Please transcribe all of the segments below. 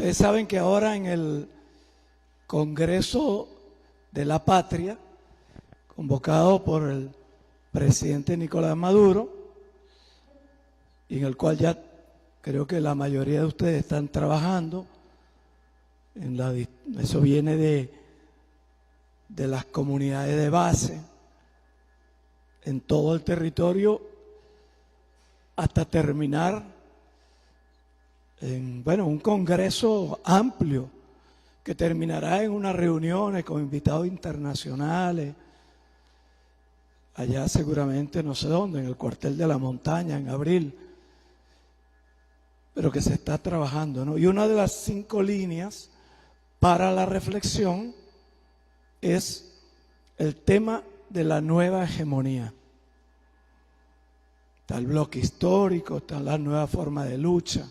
Ustedes saben que ahora en el Congreso de la Patria, convocado por el presidente Nicolás Maduro, y en el cual ya creo que la mayoría de ustedes están trabajando, eso viene de las comunidades de base, en todo el territorio, hasta terminar en un congreso amplio que terminará en unas reuniones con invitados internacionales, allá seguramente no sé dónde, en el cuartel de la montaña, en abril, pero que se está trabajando, ¿no? Y una de las 5 líneas para la reflexión es el tema de la nueva hegemonía. Está el bloque histórico, está la nueva forma de lucha,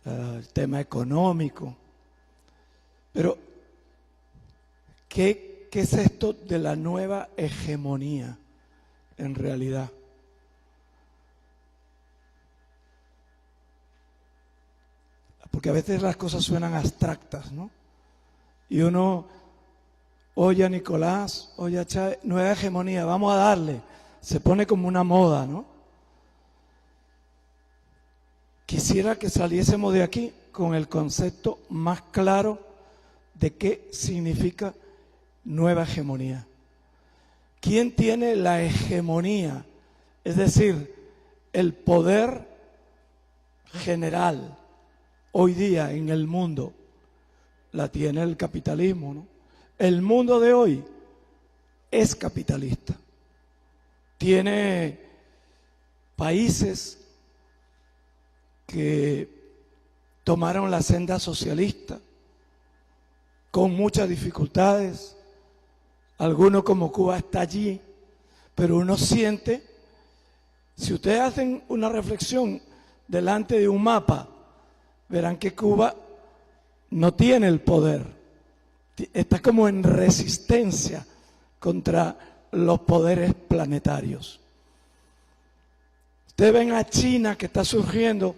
el tema económico. Pero, ¿qué es esto de la nueva hegemonía en realidad? Porque a veces las cosas suenan abstractas, ¿no? Y uno oye a Nicolás, oye a Chávez, nueva hegemonía, vamos a darle. Se pone como una moda, ¿no? Quisiera que saliésemos de aquí con el concepto más claro de qué significa nueva hegemonía. ¿Quién tiene la hegemonía? Es decir, el poder general hoy día en el mundo. La tiene el capitalismo, ¿no? El mundo de hoy es capitalista. Tiene países que tomaron la senda socialista con muchas dificultades. Algunos como Cuba está allí, pero uno siente, si ustedes hacen una reflexión delante de un mapa, verán que Cuba no tiene el poder, está como en resistencia contra los poderes planetarios. Ustedes ven a China, que está surgiendo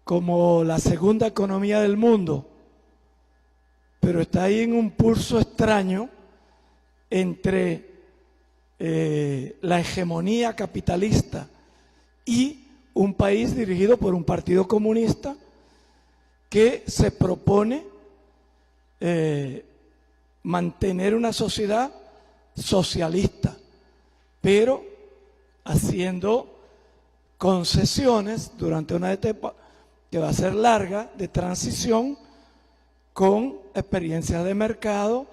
como la segunda economía del mundo, pero está ahí en un pulso extraño entre la hegemonía capitalista y un país dirigido por un partido comunista que se propone mantener una sociedad socialista, pero haciendo concesiones durante una etapa que va a ser larga de transición, con experiencias de mercado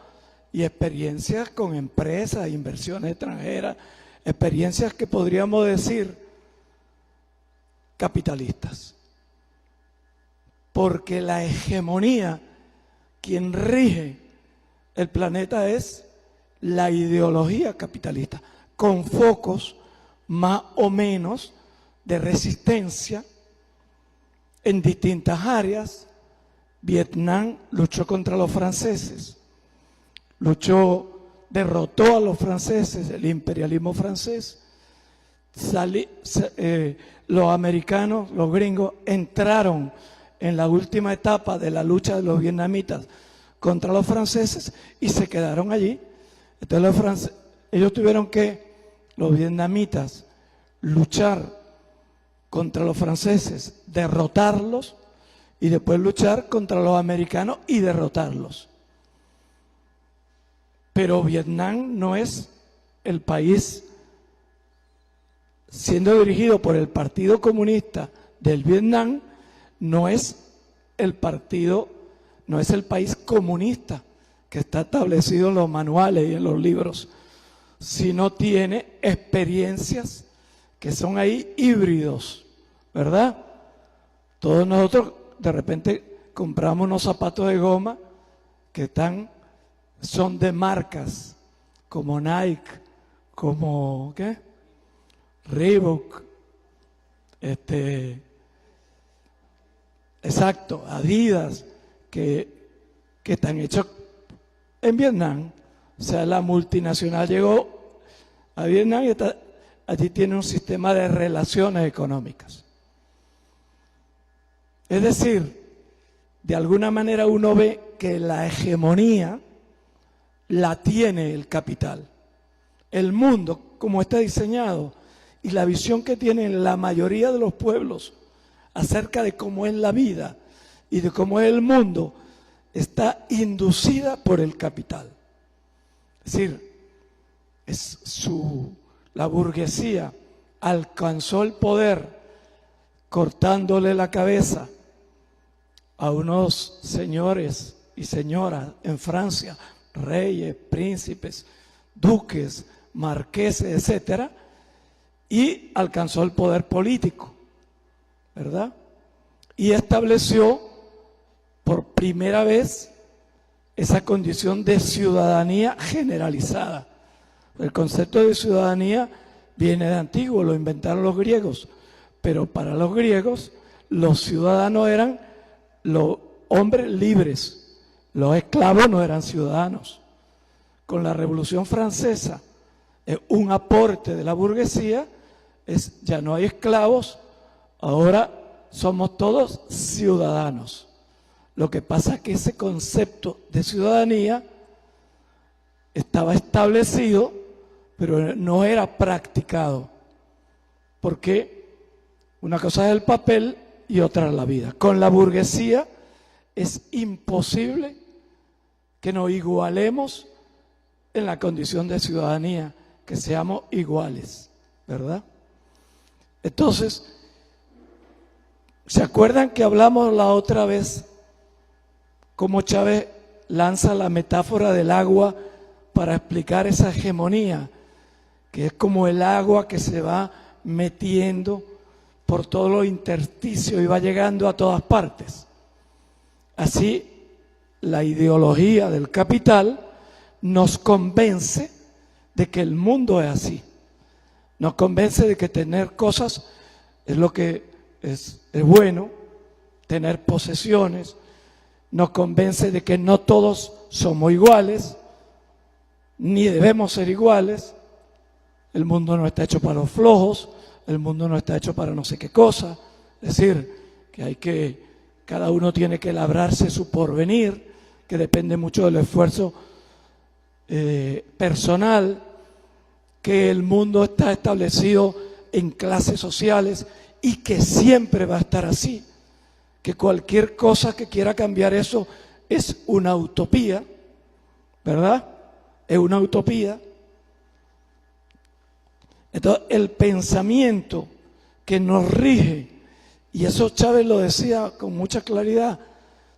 y experiencias con empresas, inversiones extranjeras, experiencias que podríamos decir capitalistas. Porque la hegemonía, quien rige el planeta es la ideología capitalista, con focos más o menos de resistencia en distintas áreas. Vietnam luchó contra los franceses, derrotó a los franceses, el imperialismo francés. Los americanos, los gringos, entraron en la última etapa de la lucha de los vietnamitas contra los franceses y se quedaron allí. Entonces ellos tuvieron los vietnamitas, luchar contra los franceses, derrotarlos, y después luchar contra los americanos y derrotarlos. Pero Vietnam no es el país, siendo dirigido por el Partido Comunista del Vietnam, no es el país comunista que está establecido en los manuales y en los libros, sino tiene experiencias que son ahí híbridos, ¿verdad? Todos nosotros de repente compramos unos zapatos de goma que son de marcas como Nike, como Reebok, exacto, Adidas, que están hechos en Vietnam. O sea, la multinacional llegó a Vietnam y allí tiene un sistema de relaciones económicas. Es decir, de alguna manera uno ve que la hegemonía la tiene el capital. El mundo, como está diseñado, y la visión que tienen la mayoría de los pueblos acerca de cómo es la vida y de cómo es el mundo, está inducida por el capital. Es decir, la burguesía alcanzó el poder cortándole la cabeza a unos señores y señoras en Francia, reyes, príncipes, duques, marqueses, etcétera, y alcanzó el poder político, ¿verdad? Y estableció por primera vez esa condición de ciudadanía generalizada. El concepto de ciudadanía viene de antiguo, lo inventaron los griegos, pero para los griegos los ciudadanos eran los hombres libres, los esclavos no eran ciudadanos. Con la Revolución Francesa, un aporte de la burguesía es ya no hay esclavos, ahora somos todos ciudadanos. Lo que pasa es que ese concepto de ciudadanía estaba establecido, pero no era practicado, porque una cosa es el papel y otra es la vida. Con la burguesía es imposible que nos igualemos en la condición de ciudadanía, que seamos iguales, ¿verdad? Entonces, ¿se acuerdan que hablamos la otra vez cómo Chávez lanza la metáfora del agua para explicar esa hegemonía, que es como el agua que se va metiendo por todos los intersticios y va llegando a todas partes? Así, la ideología del capital nos convence de que el mundo es así. Nos convence de que tener cosas es lo que es bueno, tener posesiones. Nos convence de que no todos somos iguales, ni debemos ser iguales. El mundo no está hecho para los flojos, el mundo no está hecho para no sé qué cosa. Es decir, que cada uno tiene que labrarse su porvenir, que depende mucho del esfuerzo personal, que el mundo está establecido en clases sociales y que siempre va a estar así, que cualquier cosa que quiera cambiar eso es una utopía, ¿verdad? Es una utopía. Entonces, el pensamiento que nos rige, y eso Chávez lo decía con mucha claridad,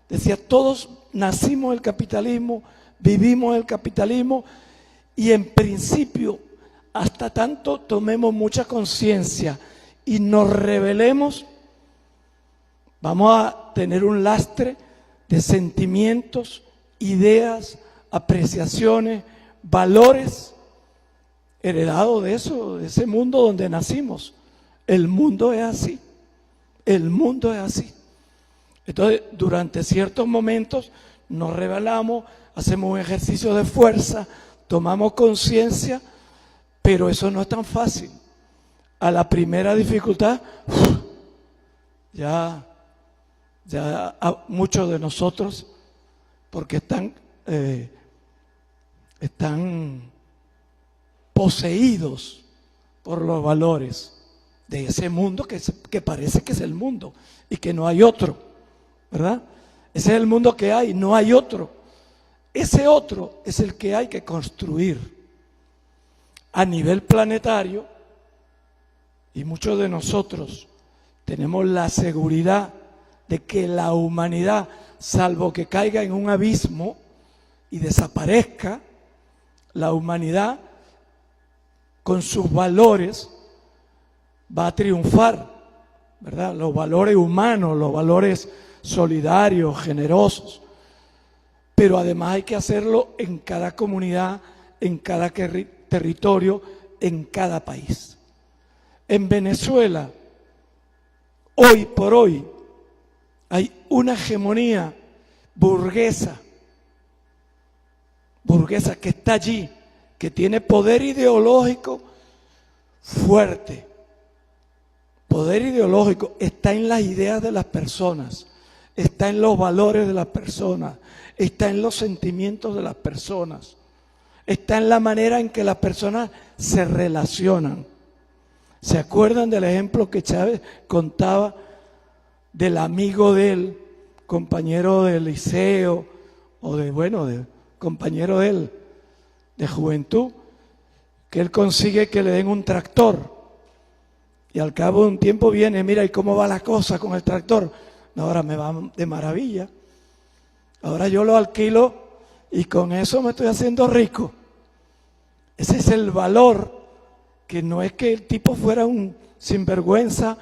decía, todos nacimos del capitalismo, vivimos el capitalismo, y en principio, hasta tanto tomemos mucha conciencia y nos rebelemos, vamos a tener un lastre de sentimientos, ideas, apreciaciones, valores heredados de eso, de ese mundo donde nacimos. El mundo es así, el mundo es así. Entonces, durante ciertos momentos nos rebelamos, hacemos un ejercicio de fuerza, tomamos conciencia, pero eso no es tan fácil. A la primera dificultad, ya a muchos de nosotros, porque están poseídos por los valores de ese mundo que parece que es el mundo y que no hay otro, ¿verdad? Ese es el mundo que hay, no hay otro. Ese otro es el que hay que construir a nivel planetario, y muchos de nosotros tenemos la seguridad de que la humanidad, salvo que caiga en un abismo y desaparezca, la humanidad con sus valores va a triunfar, ¿verdad? Los valores humanos, los valores solidarios, generosos. Pero además hay que hacerlo en cada comunidad, en cada territorio, en cada país. En Venezuela, hoy por hoy, hay una hegemonía burguesa que está allí, que tiene poder ideológico fuerte, poder ideológico está en las ideas de las personas, está en los valores de las personas, está en los sentimientos de las personas, está en la manera en que las personas se relacionan. ¿Se acuerdan del ejemplo que Chávez contaba del amigo de él, compañero del liceo, o de compañero de él, de juventud, que él consigue que le den un tractor? Y al cabo de un tiempo viene, mira, ¿y cómo va la cosa con el tractor? No, ahora me va de maravilla. Ahora yo lo alquilo y con eso me estoy haciendo rico. Ese es el valor, que no es que el tipo fuera un sinvergüenza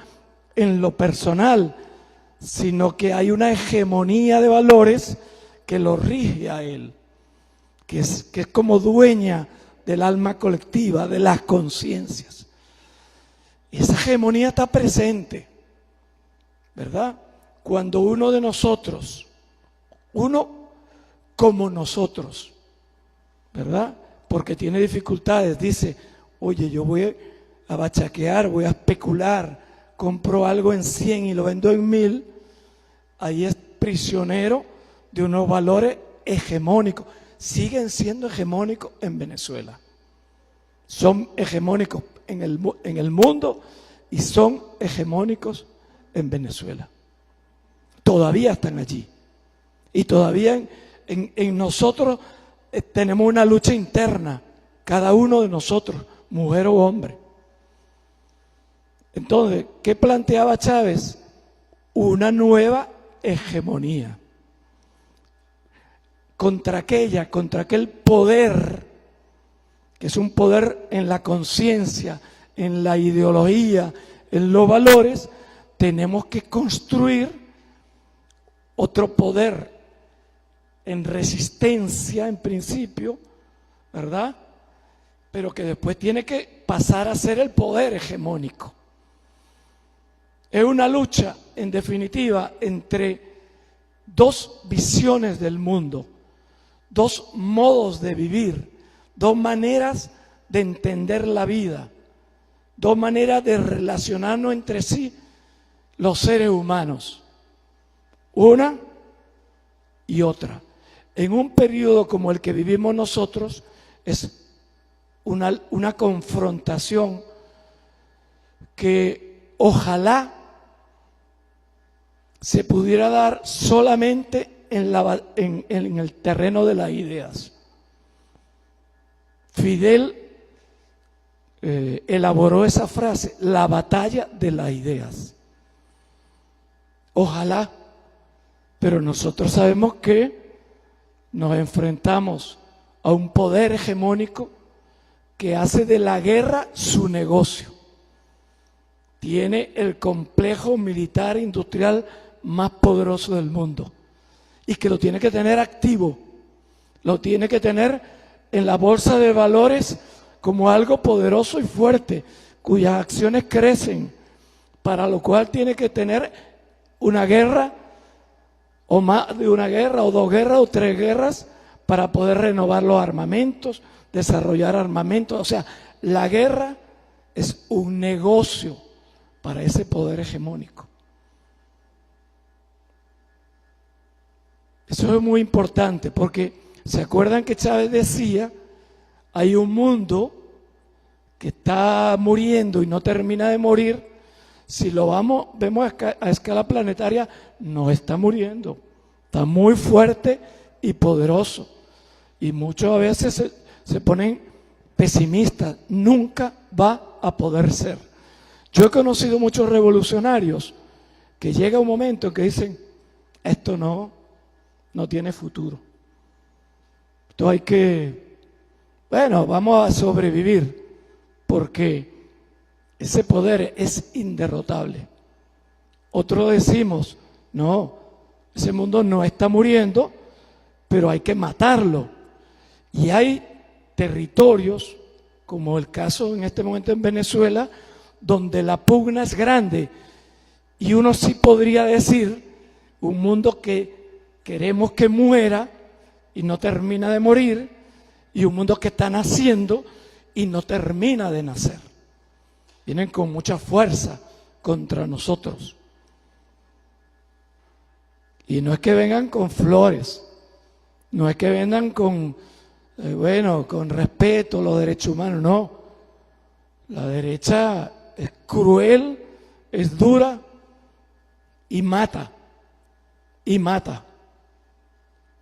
en lo personal, sino que hay una hegemonía de valores que lo rige a él, que es como dueña del alma colectiva, de las conciencias. Y esa hegemonía está presente, ¿verdad? Cuando uno de nosotros, uno como nosotros, ¿verdad? Porque tiene dificultades, dice, oye, yo voy a bachaquear, voy a especular, compro algo en 100 y lo vendo en 1000, ahí es prisionero de unos valores hegemónicos. Siguen siendo hegemónicos en Venezuela. Son hegemónicos en el mundo y son hegemónicos en Venezuela. Todavía están allí. Y todavía en nosotros tenemos una lucha interna, cada uno de nosotros, mujer o hombre. Entonces, ¿qué planteaba Chávez? Una nueva hegemonía. Contra aquel poder, que es un poder en la conciencia, en la ideología, en los valores, tenemos que construir otro poder en resistencia, en principio, ¿verdad? Pero que después tiene que pasar a ser el poder hegemónico. Es una lucha, en definitiva, entre dos visiones del mundo, dos modos de vivir, dos maneras de entender la vida, dos maneras de relacionarnos entre sí los seres humanos, una y otra. En un periodo como el que vivimos nosotros es una confrontación que ojalá se pudiera dar solamente en el terreno de las ideas. Fidel elaboró esa frase, la batalla de las ideas. Ojalá, pero nosotros sabemos que nos enfrentamos a un poder hegemónico que hace de la guerra su negocio. Tiene el complejo militar industrial más poderoso del mundo y que lo tiene que tener activo, lo tiene que tener en la bolsa de valores como algo poderoso y fuerte, cuyas acciones crecen, para lo cual tiene que tener una guerra, o más de una guerra, o dos guerras, o tres guerras, para poder renovar los armamentos, desarrollar armamentos. O sea, la guerra es un negocio para ese poder hegemónico. Eso es muy importante porque, ¿se acuerdan que Chávez decía, hay un mundo que está muriendo y no termina de morir? Si lo vemos a escala planetaria, no está muriendo, está muy fuerte y poderoso. Y muchos a veces se ponen pesimistas, nunca va a poder ser. Yo he conocido muchos revolucionarios que llega un momento en que dicen, esto no tiene futuro. Esto hay que, vamos a sobrevivir, porque ese poder es inderrotable. Otros decimos, no, ese mundo no está muriendo, pero hay que matarlo. Y hay territorios, como el caso en este momento en Venezuela, donde la pugna es grande. Y uno sí podría decir, un mundo que queremos que muera y no termina de morir, y un mundo que está naciendo y no termina de nacer. Vienen con mucha fuerza, contra nosotros. Y no es que vengan con flores, no es que vengan con, con respeto a los derechos humanos, no. La derecha es cruel, es dura y mata. Y mata.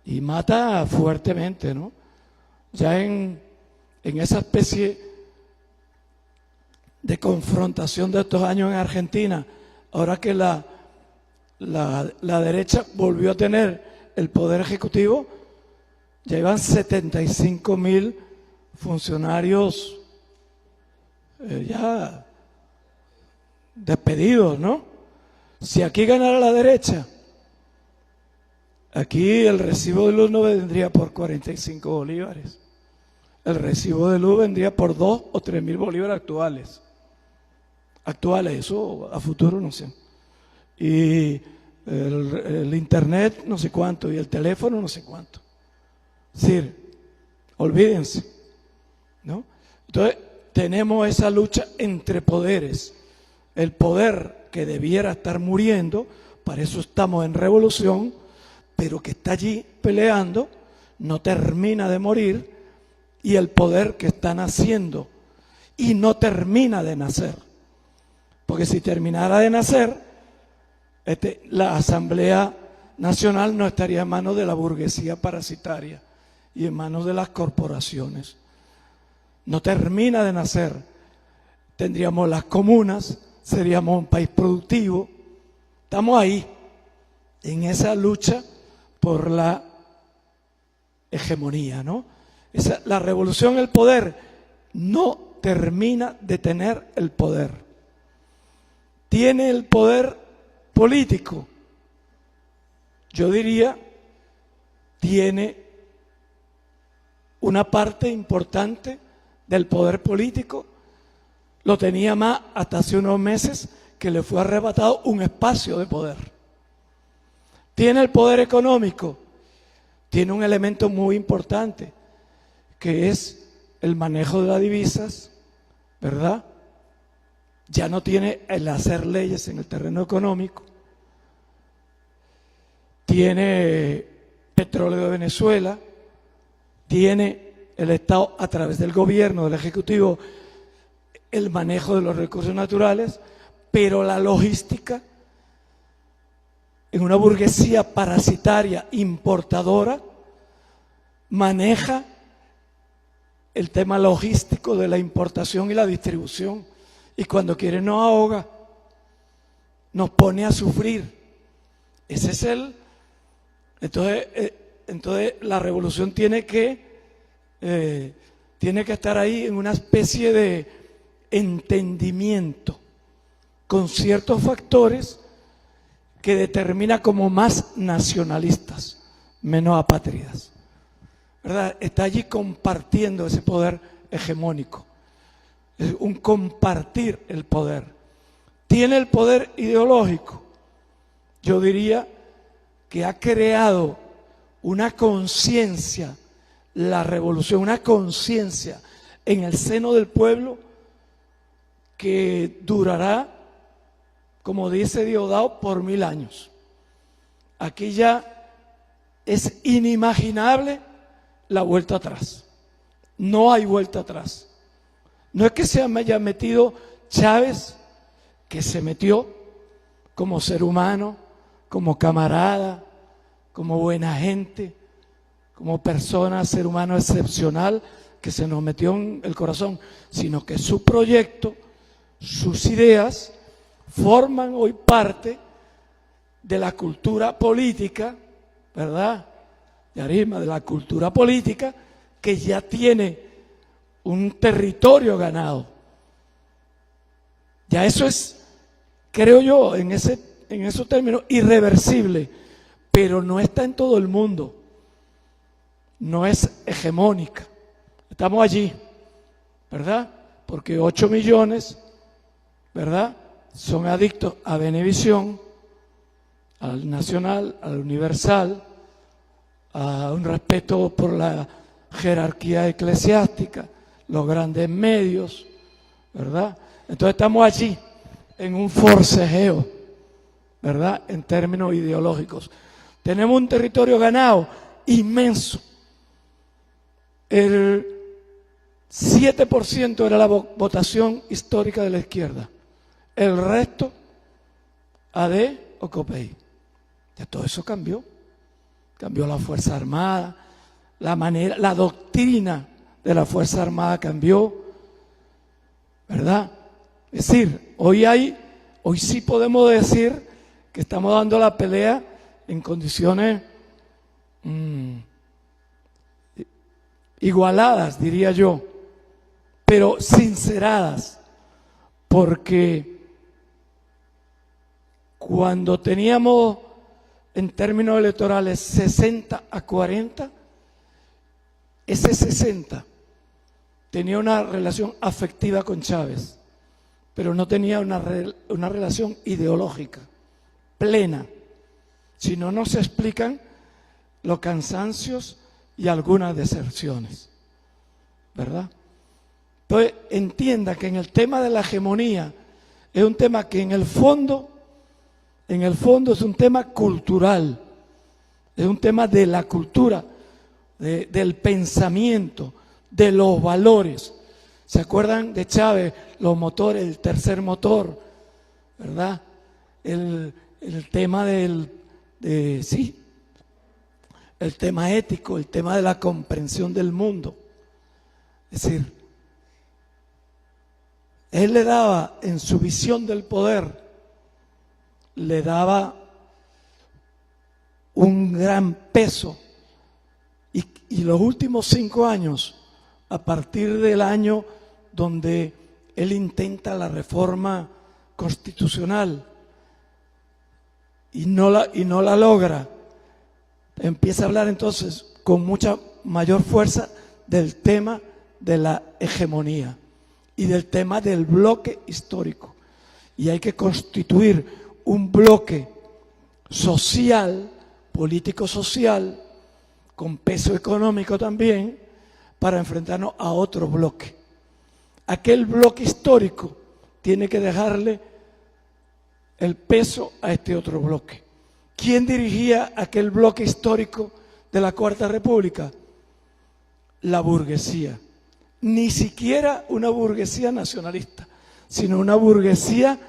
Y mata fuertemente, ¿no? Ya en esa especie de confrontación de estos años en Argentina, ahora que la derecha volvió a tener el poder ejecutivo, ya iban 75.000 funcionarios ya despedidos, ¿no? Si aquí ganara la derecha, aquí el recibo de luz no vendría por 45 bolívares. El recibo de luz vendría por 2 o 3.000 bolívares actuales. Actuales, eso a futuro no sé. Y el internet no sé cuánto, y el teléfono no sé cuánto. Es decir, olvídense, ¿no? Entonces, tenemos esa lucha entre poderes. El poder que debiera estar muriendo, para eso estamos en revolución, pero que está allí peleando, no termina de morir, y el poder que está naciendo y no termina de nacer. Porque si terminara de nacer, la Asamblea Nacional no estaría en manos de la burguesía parasitaria y en manos de las corporaciones. No termina de nacer. Tendríamos las comunas, seríamos un país productivo. Estamos ahí, en esa lucha por la hegemonía, ¿no? La revolución, el poder, no termina de tener el poder. Tiene el poder político. Yo diría, tiene una parte importante del poder político. Lo tenía más hasta hace unos meses, que le fue arrebatado un espacio de poder. Tiene el poder económico. Tiene un elemento muy importante, que es el manejo de las divisas, ¿verdad? Ya no tiene el hacer leyes en el terreno económico. Tiene petróleo de Venezuela, tiene el Estado a través del gobierno, del Ejecutivo, el manejo de los recursos naturales, pero la logística, en una burguesía parasitaria importadora, maneja el tema logístico de la importación y la distribución, y cuando quiere nos ahoga, nos pone a sufrir. Ese es entonces la revolución tiene que estar ahí en una especie de entendimiento con ciertos factores que determina como más nacionalistas, menos apátridas, ¿verdad? Está allí compartiendo ese poder hegemónico, es un compartir el poder. Tiene el poder ideológico. Yo diría que ha creado una conciencia, la revolución, una conciencia en el seno del pueblo que durará, como dice Diosdado, por 1000 años. Aquí ya es inimaginable la vuelta atrás. No hay vuelta atrás. No es que se haya metido Chávez, que se metió como ser humano, como camarada, como buena gente, como persona, ser humano excepcional, que se nos metió en el corazón, sino que su proyecto, sus ideas, forman hoy parte de la cultura política, ¿verdad? De la cultura política, que ya tiene un territorio ganado. Ya eso es, creo yo, en esos términos, irreversible, pero no está en todo el mundo, no es hegemónica. Estamos allí, ¿verdad? Porque 8 millones, ¿verdad?, son adictos a Venevisión, al Nacional, al Universal, a un respeto por la jerarquía eclesiástica, los grandes medios, ¿verdad? Entonces estamos allí, en un forcejeo, ¿verdad?, en términos ideológicos. Tenemos un territorio ganado inmenso. El 7% era la votación histórica de la izquierda. El resto, AD o COPEI. Ya todo eso cambió. Cambió la Fuerza Armada, la doctrina de la Fuerza Armada cambió, ¿verdad? Es decir, hoy sí podemos decir que estamos dando la pelea en condiciones igualadas, diría yo, pero sinceradas, porque cuando teníamos en términos electorales 60-40, ese 60 tenía una relación afectiva con Chávez, pero no tenía una relación ideológica plena. Si no, no se explican los cansancios y algunas deserciones, ¿verdad? Entonces, entienda que en el tema de la hegemonía es un tema que en el fondo es un tema cultural, es un tema de la cultura, del pensamiento, de los valores. ¿Se acuerdan de Chávez? Los motores, el tercer motor, ¿verdad? El tema el tema ético, el tema de la comprensión del mundo. Es decir, él le daba, en su visión del poder, le daba un gran peso. Y los últimos 5 años, a partir del año donde él intenta la reforma constitucional y no la logra, empieza a hablar entonces con mucha mayor fuerza del tema de la hegemonía y del tema del bloque histórico. Y hay que constituir un bloque social, político-social, con peso económico también, para enfrentarnos a otro bloque. Aquel bloque histórico tiene que dejarle el peso a este otro bloque. ¿Quién dirigía aquel bloque histórico de la Cuarta República? La burguesía. Ni siquiera una burguesía nacionalista, sino una burguesía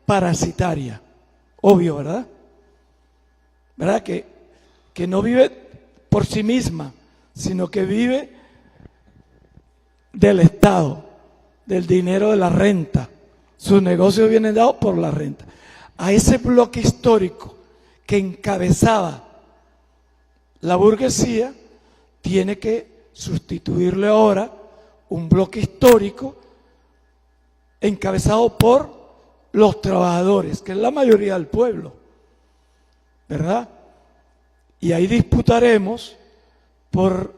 parasitaria. Obvio, ¿verdad? ¿Verdad? Que no vive por sí misma, sino que vive del Estado, del dinero de la renta. Sus negocios vienen dados por la renta. A ese bloque histórico que encabezaba la burguesía, tiene que sustituirle ahora un bloque histórico encabezado por los trabajadores, que es la mayoría del pueblo, ¿verdad? Y ahí disputaremos por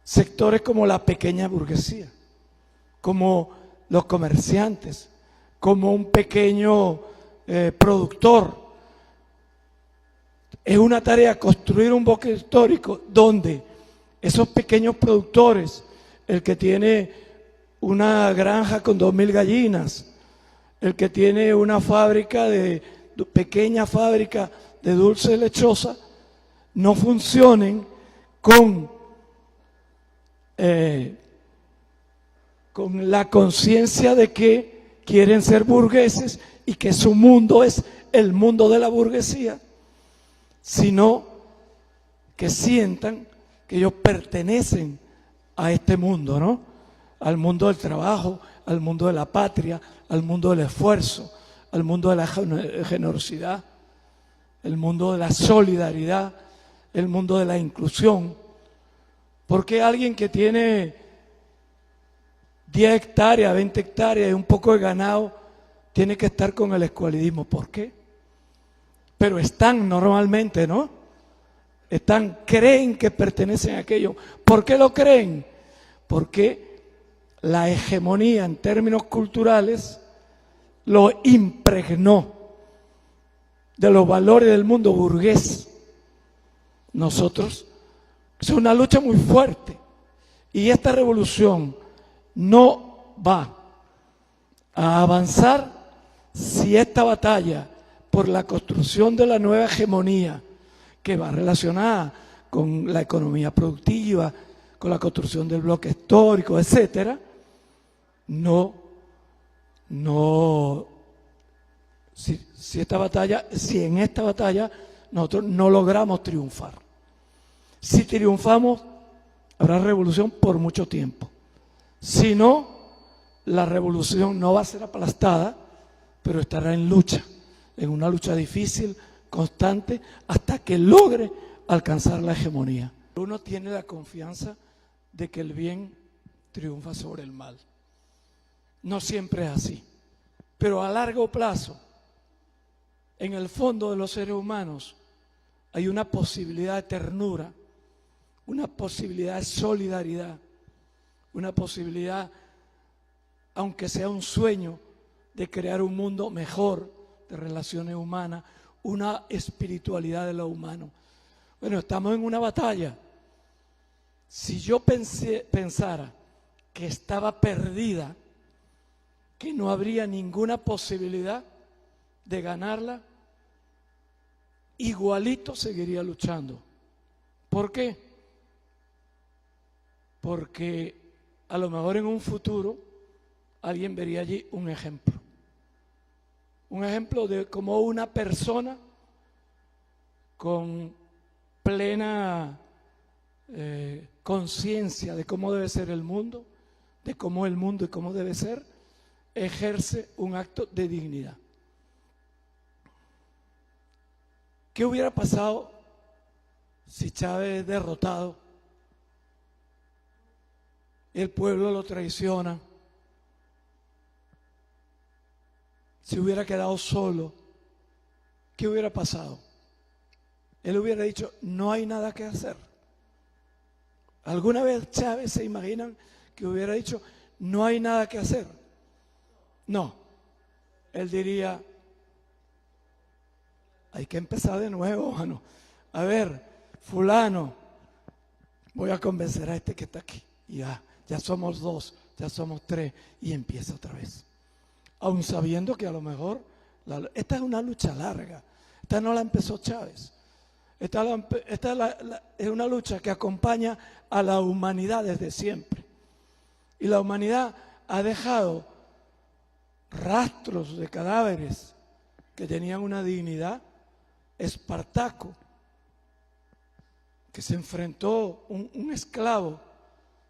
sectores como la pequeña burguesía, como los comerciantes, como un pequeño productor. Es una tarea construir un bloque histórico donde esos pequeños productores, el que tiene una granja con 2.000 gallinas, el que tiene una pequeña fábrica de dulce lechosa, no funcionen con la conciencia de que quieren ser burgueses y que su mundo es el mundo de la burguesía, sino que sientan que ellos pertenecen a este mundo, ¿no? Al mundo del trabajo, al mundo de la patria, al mundo del esfuerzo, al mundo de la generosidad, el mundo de la solidaridad, el mundo de la inclusión. ¿Por qué alguien que tiene 10 hectáreas, 20 hectáreas y un poco de ganado tiene que estar con el escualidismo? ¿Por qué? Pero están normalmente, ¿no? Creen que pertenecen a aquello. ¿Por qué lo creen? Porque la hegemonía en términos culturales lo impregnó de los valores del mundo burgués. Nosotros, es una lucha muy fuerte y esta revolución no va a avanzar si esta batalla por la construcción de la nueva hegemonía, que va relacionada con la economía productiva, con la construcción del bloque histórico, etcétera, si en esta batalla nosotros no logramos triunfar. Si triunfamos, habrá revolución por mucho tiempo. Si no, la revolución no va a ser aplastada, pero estará en lucha, en una lucha difícil, constante, hasta que logre alcanzar la hegemonía. Uno tiene la confianza de que el bien triunfa sobre el mal. No siempre es así, pero a largo plazo, en el fondo de los seres humanos, hay una posibilidad de ternura, una posibilidad de solidaridad, una posibilidad, aunque sea un sueño, de crear un mundo mejor de relaciones humanas, una espiritualidad de lo humano. Bueno, estamos en una batalla. Si yo pensara que estaba perdida, que no habría ninguna posibilidad de ganarla, igualito seguiría luchando. ¿Por qué? Porque a lo mejor en un futuro alguien vería allí un ejemplo. Un ejemplo de cómo una persona con plena conciencia de cómo debe ser el mundo, de cómo el mundo y cómo debe ser, ejerce un acto de dignidad. ¿Qué hubiera pasado si Chávez es derrotado? El pueblo lo traiciona. Si hubiera quedado solo, ¿qué hubiera pasado? Él hubiera dicho, no hay nada que hacer. ¿Alguna vez Chávez se imaginan que hubiera dicho, no hay nada que hacer? No. Él diría, hay que empezar de nuevo, mano. A ver, fulano, voy a convencer a este que está aquí. Y ya somos 2, ya somos 3, y empieza otra vez. Aun sabiendo que a lo mejor, esta es una lucha larga. Esta no la empezó Chávez. Esta es una lucha que acompaña a la humanidad desde siempre. Y la humanidad ha dejado rastros de cadáveres que tenían una dignidad. Espartaco, que se enfrentó un esclavo,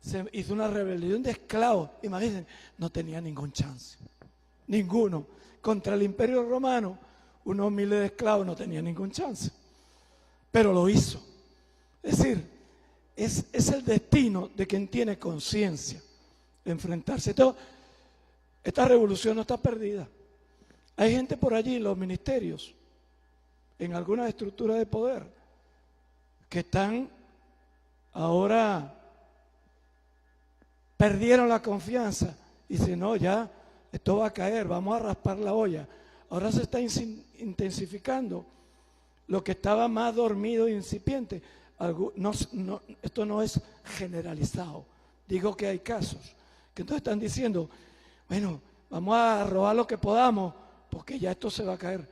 se hizo una rebelión de esclavos. Imagínense, no tenía ningún chance. Ninguno. Contra el Imperio Romano, unos miles de esclavos no tenían ningún chance. Pero lo hizo. Es decir, es el destino de quien tiene conciencia de enfrentarse. Esta revolución no está perdida. Hay gente por allí en los ministerios, en algunas estructuras de poder, que están ahora, perdieron la confianza y dicen, no, ya, esto va a caer, vamos a raspar la olla. Ahora se está intensificando lo que estaba más dormido e incipiente. Esto no es generalizado. Digo que hay casos que entonces están diciendo, bueno, vamos a robar lo que podamos porque ya esto se va a caer.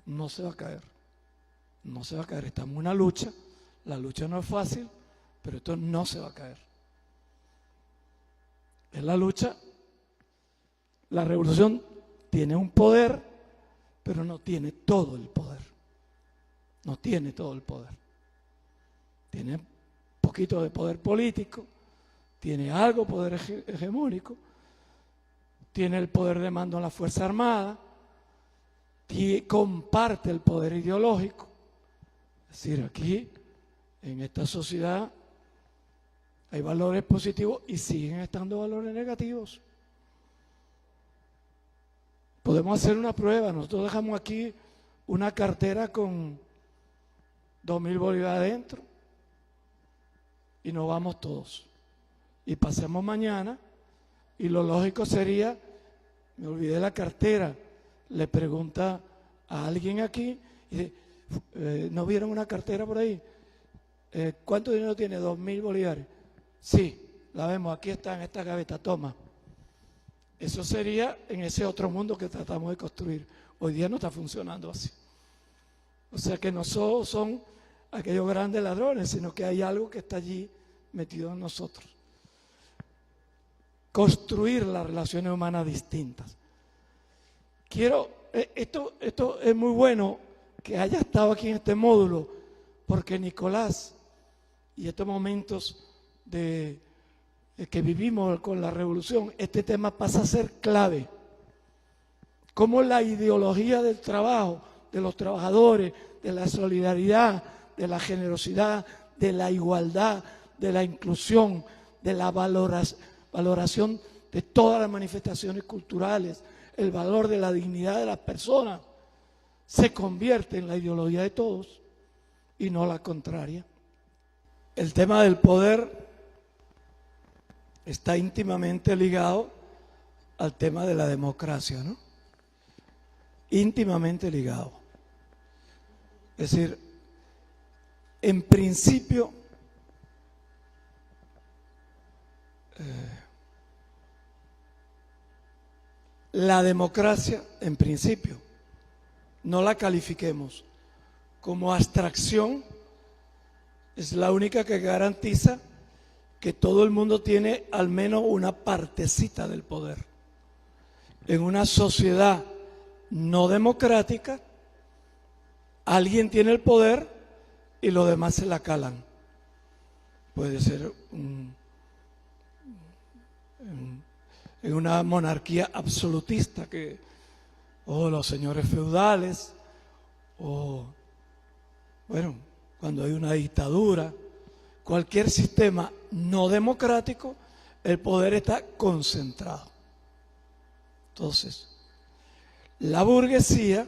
No se va a caer. No se va a caer. Estamos en una lucha. La lucha no es fácil, pero esto no se va a caer. Es la lucha. La revolución tiene un poder, pero no tiene todo el poder. No tiene todo el poder. Tiene un poquito de poder político, tiene algo de poder hegemónico, tiene el poder de mando en la Fuerza Armada, comparte el poder ideológico. Es decir, aquí, en esta sociedad, hay valores positivos y siguen estando valores negativos. Podemos hacer una prueba. Nosotros dejamos aquí una cartera con 2.000 bolívares adentro y nos vamos todos. Y pasemos mañana y lo lógico sería, me olvidé la cartera, le pregunta a alguien aquí y dice, ¿no vieron una cartera por ahí? ¿Cuánto dinero tiene? 2.000 bolívares. Sí, la vemos, aquí está en esta gaveta, toma. Eso sería en ese otro mundo que tratamos de construir. Hoy día no está funcionando así. O sea que no solo son aquellos grandes ladrones, sino que hay algo que está allí metido en nosotros. Construir las relaciones humanas distintas. Esto es muy bueno que haya estado aquí en este módulo, porque Nicolás y estos momentos que vivimos con la revolución, este tema pasa a ser clave. Cómo la ideología del trabajo, de los trabajadores, de la solidaridad, de la generosidad, de la igualdad, de la inclusión, de la valoración de todas las manifestaciones culturales, el valor de la dignidad de las personas, se convierte en la ideología de todos y no la contraria. El tema del poder está íntimamente ligado al tema de la democracia, ¿no? Íntimamente ligado. Es decir, en principio, la democracia, en principio, no la califiquemos como abstracción, es la única que garantiza que todo el mundo tiene al menos una partecita del poder. En una sociedad no democrática, alguien tiene el poder y los demás se la calan. Puede ser en una monarquía absolutista, o los señores feudales, o bueno, cuando hay una dictadura, cualquier sistema no democrático, el poder está concentrado. Entonces, la burguesía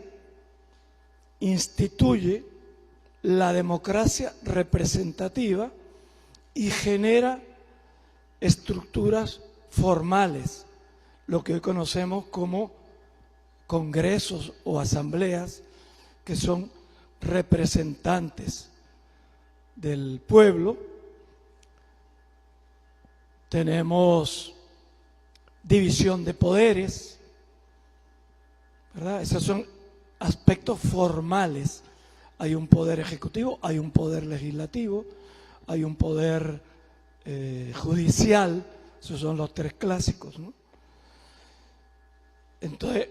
instituye la democracia representativa y genera estructuras formales, lo que hoy conocemos como congresos o asambleas, que son representantes del pueblo. Tenemos división de poderes, ¿verdad? Esos son aspectos formales. Hay un poder ejecutivo, hay un poder legislativo, hay un poder judicial. Esos son los tres clásicos, ¿no? Entonces,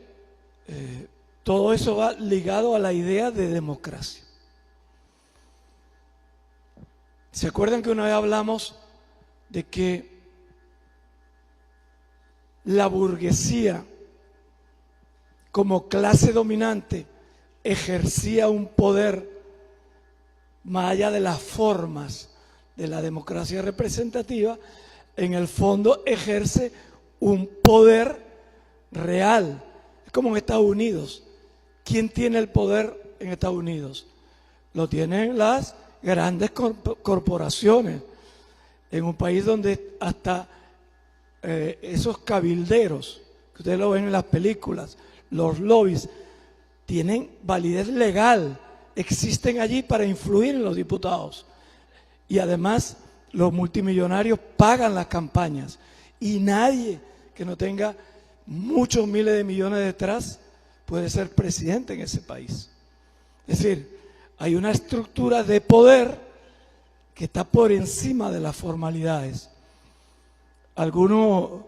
todo eso va ligado a la idea de democracia. ¿Se acuerdan que una vez hablamos de que la burguesía como clase dominante ejercía un poder más allá de las formas de la democracia representativa? En el fondo ejerce un poder real. Es como en Estados Unidos. ¿Quién tiene el poder en Estados Unidos? Lo tienen las grandes corporaciones. En un país donde hasta esos cabilderos, que ustedes lo ven en las películas, los lobbies, tienen validez legal, existen allí para influir en los diputados. Y además los multimillonarios pagan las campañas y nadie que no tenga muchos miles de millones detrás puede ser presidente en ese país. Es decir, hay una estructura de poder que está por encima de las formalidades. Algunos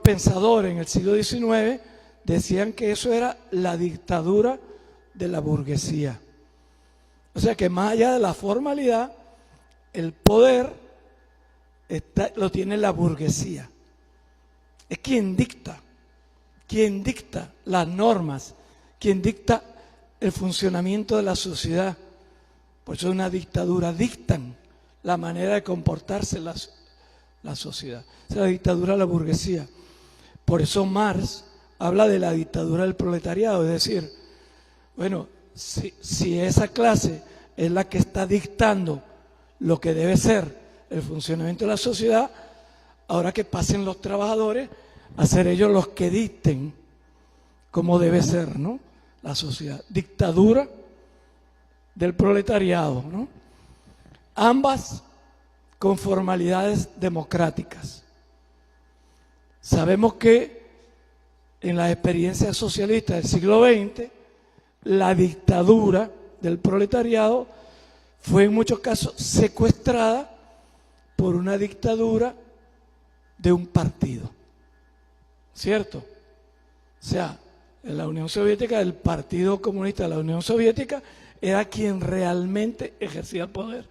pensadores en el siglo XIX decían que eso era la dictadura de la burguesía. O sea que más allá de la formalidad, el poder lo tiene la burguesía. Es quien dicta las normas, quien dicta el funcionamiento de la sociedad. Por eso es una dictadura, dictan la manera de comportarse la sociedad. Es la dictadura de la burguesía. Por eso Marx habla de la dictadura del proletariado, es decir, bueno, si esa clase es la que está dictando lo que debe ser el funcionamiento de la sociedad, ahora que pasen los trabajadores a ser ellos los que dicten cómo debe ser, ¿no?, la sociedad. Dictadura del proletariado, ¿no? Ambas con formalidades democráticas. Sabemos que en las experiencias socialistas del siglo XX, la dictadura del proletariado fue en muchos casos secuestrada por una dictadura de un partido, ¿cierto? O sea, en la Unión Soviética, el Partido Comunista de la Unión Soviética era quien realmente ejercía el poder.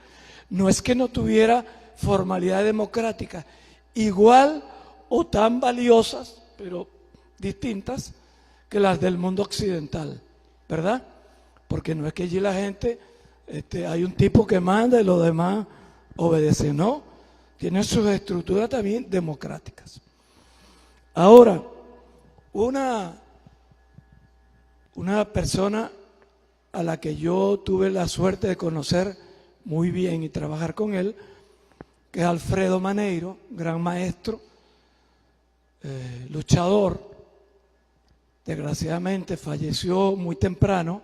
No es que no tuviera formalidades democráticas igual o tan valiosas, pero distintas, que las del mundo occidental, ¿verdad? Porque no es que allí la gente, hay un tipo que manda y los demás obedecen, no. Tienen sus estructuras también democráticas. Ahora, una persona a la que yo tuve la suerte de conocer muy bien y trabajar con él, que es Alfredo Maneiro, gran maestro, luchador, desgraciadamente falleció muy temprano,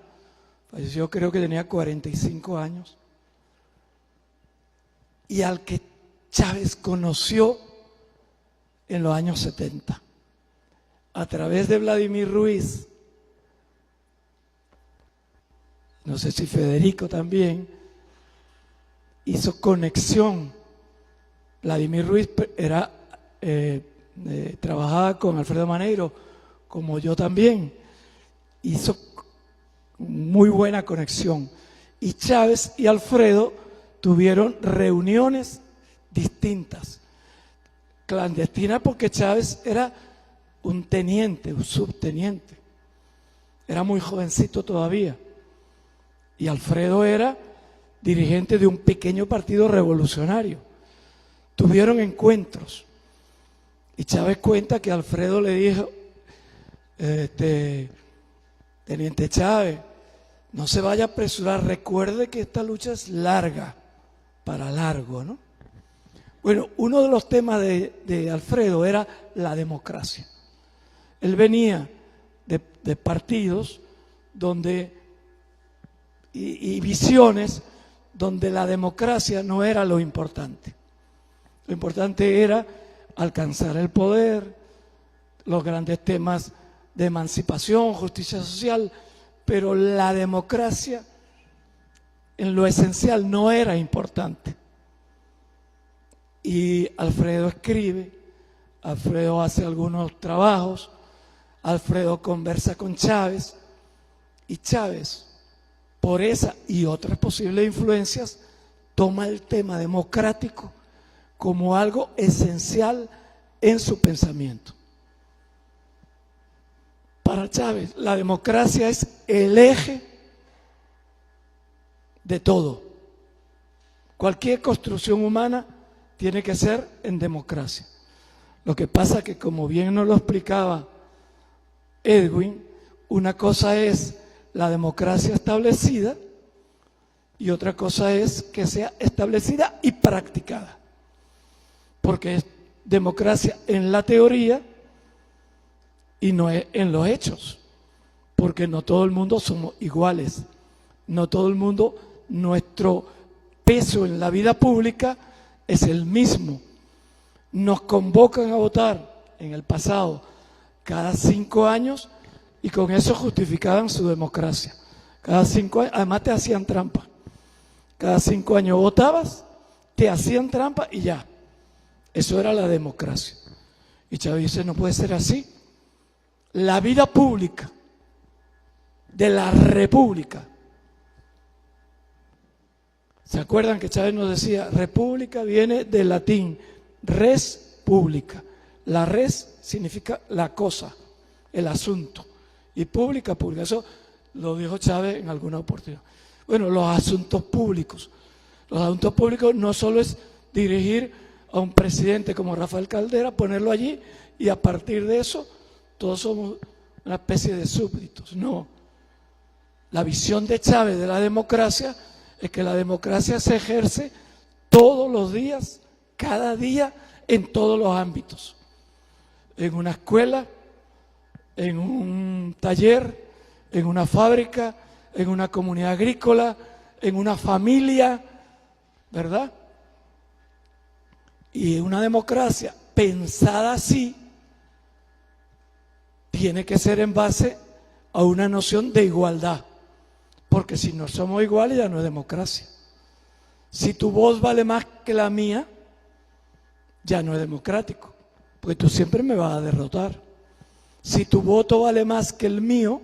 falleció creo que tenía 45 años, y al que Chávez conoció en los años 70, a través de Vladimir Ruiz, no sé si Federico también, hizo conexión. Vladimir Ruiz trabajaba con Alfredo Maneiro, como yo también, hizo muy buena conexión. Y Chávez y Alfredo tuvieron reuniones distintas, clandestinas, porque Chávez era un teniente, un subteniente, era muy jovencito todavía, y Alfredo era dirigente de un pequeño partido revolucionario. Tuvieron encuentros, y Chávez cuenta que Alfredo le dijo, teniente Chávez, no se vaya a apresurar, recuerde que esta lucha es larga, para largo, ¿no? Bueno, uno de los temas de Alfredo era la democracia. Él venía de partidos donde, y visiones donde la democracia no era lo importante. Lo importante era alcanzar el poder, los grandes temas de emancipación, justicia social, pero la democracia en lo esencial no era importante. Y Alfredo escribe, Alfredo hace algunos trabajos, Alfredo conversa con Chávez, y Chávez, por esa y otras posibles influencias, toma el tema democrático como algo esencial en su pensamiento. Para Chávez, la democracia es el eje de todo. Cualquier construcción humana tiene que ser en democracia. Lo que pasa es que, como bien nos lo explicaba Edwin, una cosa es la democracia establecida y otra cosa es que sea establecida y practicada. Porque es democracia en la teoría y no es en los hechos. Porque no todo el mundo somos iguales. No todo el mundo, nuestro peso en la vida pública es el mismo. Nos convocan a votar en el pasado cada 5 años y con eso justificaban su democracia. Cada 5 años, además te hacían trampa. Cada 5 años votabas, te hacían trampa y ya. Eso era la democracia. Y Chávez dice, no puede ser así. La vida pública de la república. ¿Se acuerdan que Chávez nos decía, república viene del latín, res publica? La res significa la cosa, el asunto, y pública, pública. Eso lo dijo Chávez en alguna oportunidad. Bueno, los asuntos públicos. Los asuntos públicos no solo es dirigir a un presidente como Rafael Caldera, ponerlo allí y a partir de eso todos somos una especie de súbditos. No. La visión de Chávez de la democracia es que la democracia se ejerce todos los días, cada día, en todos los ámbitos. En una escuela, en un taller, en una fábrica, en una comunidad agrícola, en una familia, ¿verdad? Y una democracia pensada así tiene que ser en base a una noción de igualdad, porque si no somos iguales ya no es democracia. Si tu voz vale más que la mía, ya no es democrático, porque tú siempre me vas a derrotar. Si tu voto vale más que el mío,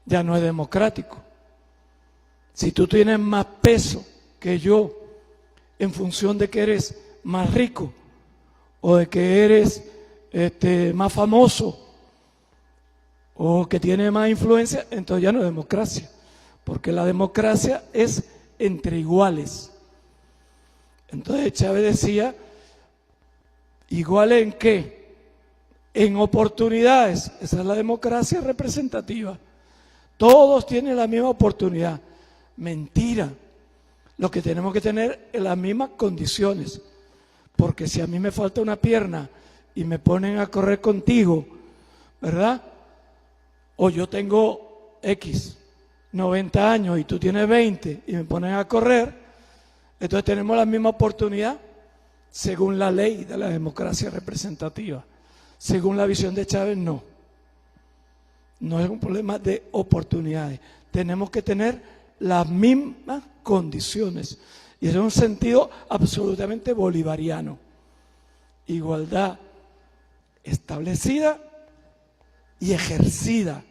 ya no es democrático. Si tú tienes más peso que yo en función de que eres más rico o de que eres más famoso o que tiene más influencia, entonces ya no es democracia, porque la democracia es entre iguales. Entonces Chávez decía, ¿iguales en qué? En oportunidades. Esa es la democracia representativa. Todos tienen la misma oportunidad. Mentira. Lo que tenemos que tener es las mismas condiciones. Porque si a mí me falta una pierna y me ponen a correr contigo, ¿verdad? O yo tengo 90 años y tú tienes 20 y me ponen a correr, entonces tenemos la misma oportunidad según la ley de la democracia representativa. Según la visión de Chávez, no. No es un problema de oportunidades. Tenemos que tener las mismas condiciones. Y eso es un sentido absolutamente bolivariano. Igualdad establecida y ejercida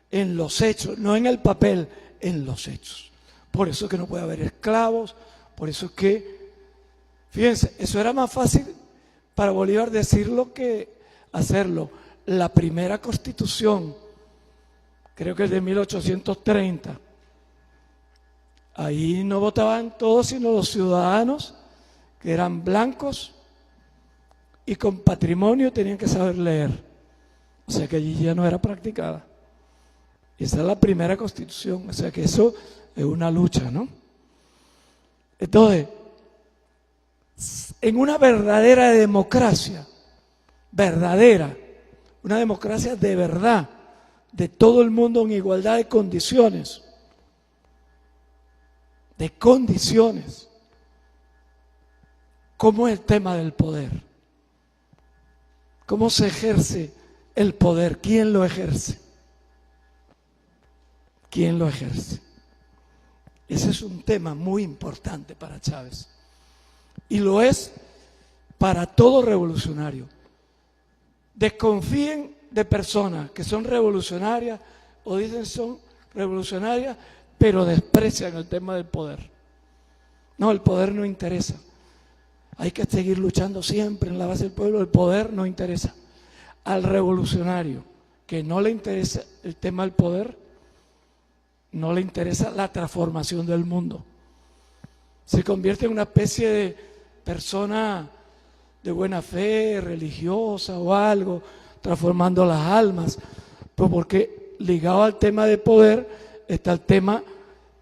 en los hechos, no en el papel, en los hechos. Por eso es que no puede haber esclavos, por eso es que, fíjense, eso era más fácil para Bolívar decirlo que hacerlo. La primera constitución, creo que es de 1830, ahí no votaban todos sino los ciudadanos que eran blancos y con patrimonio, tenían que saber leer. O sea que allí ya no era practicada. Esa es la primera constitución, o sea que eso es una lucha, ¿no? Entonces, en una verdadera democracia, una democracia de verdad, de todo el mundo en igualdad de condiciones, ¿cómo es el tema del poder? ¿Cómo se ejerce el poder? ¿Quién lo ejerce? ¿Quién lo ejerce? Ese es un tema muy importante para Chávez. Y lo es para todo revolucionario. Desconfíen de personas que son revolucionarias o dicen son revolucionarias, pero desprecian el tema del poder. No, el poder no interesa. Hay que seguir luchando siempre en la base del pueblo. El poder no interesa. Al revolucionario que no le interesa el tema del poder, no le interesa la transformación del mundo. Se convierte en una especie de persona de buena fe, religiosa o algo, transformando las almas, pues porque ligado al tema de poder está el tema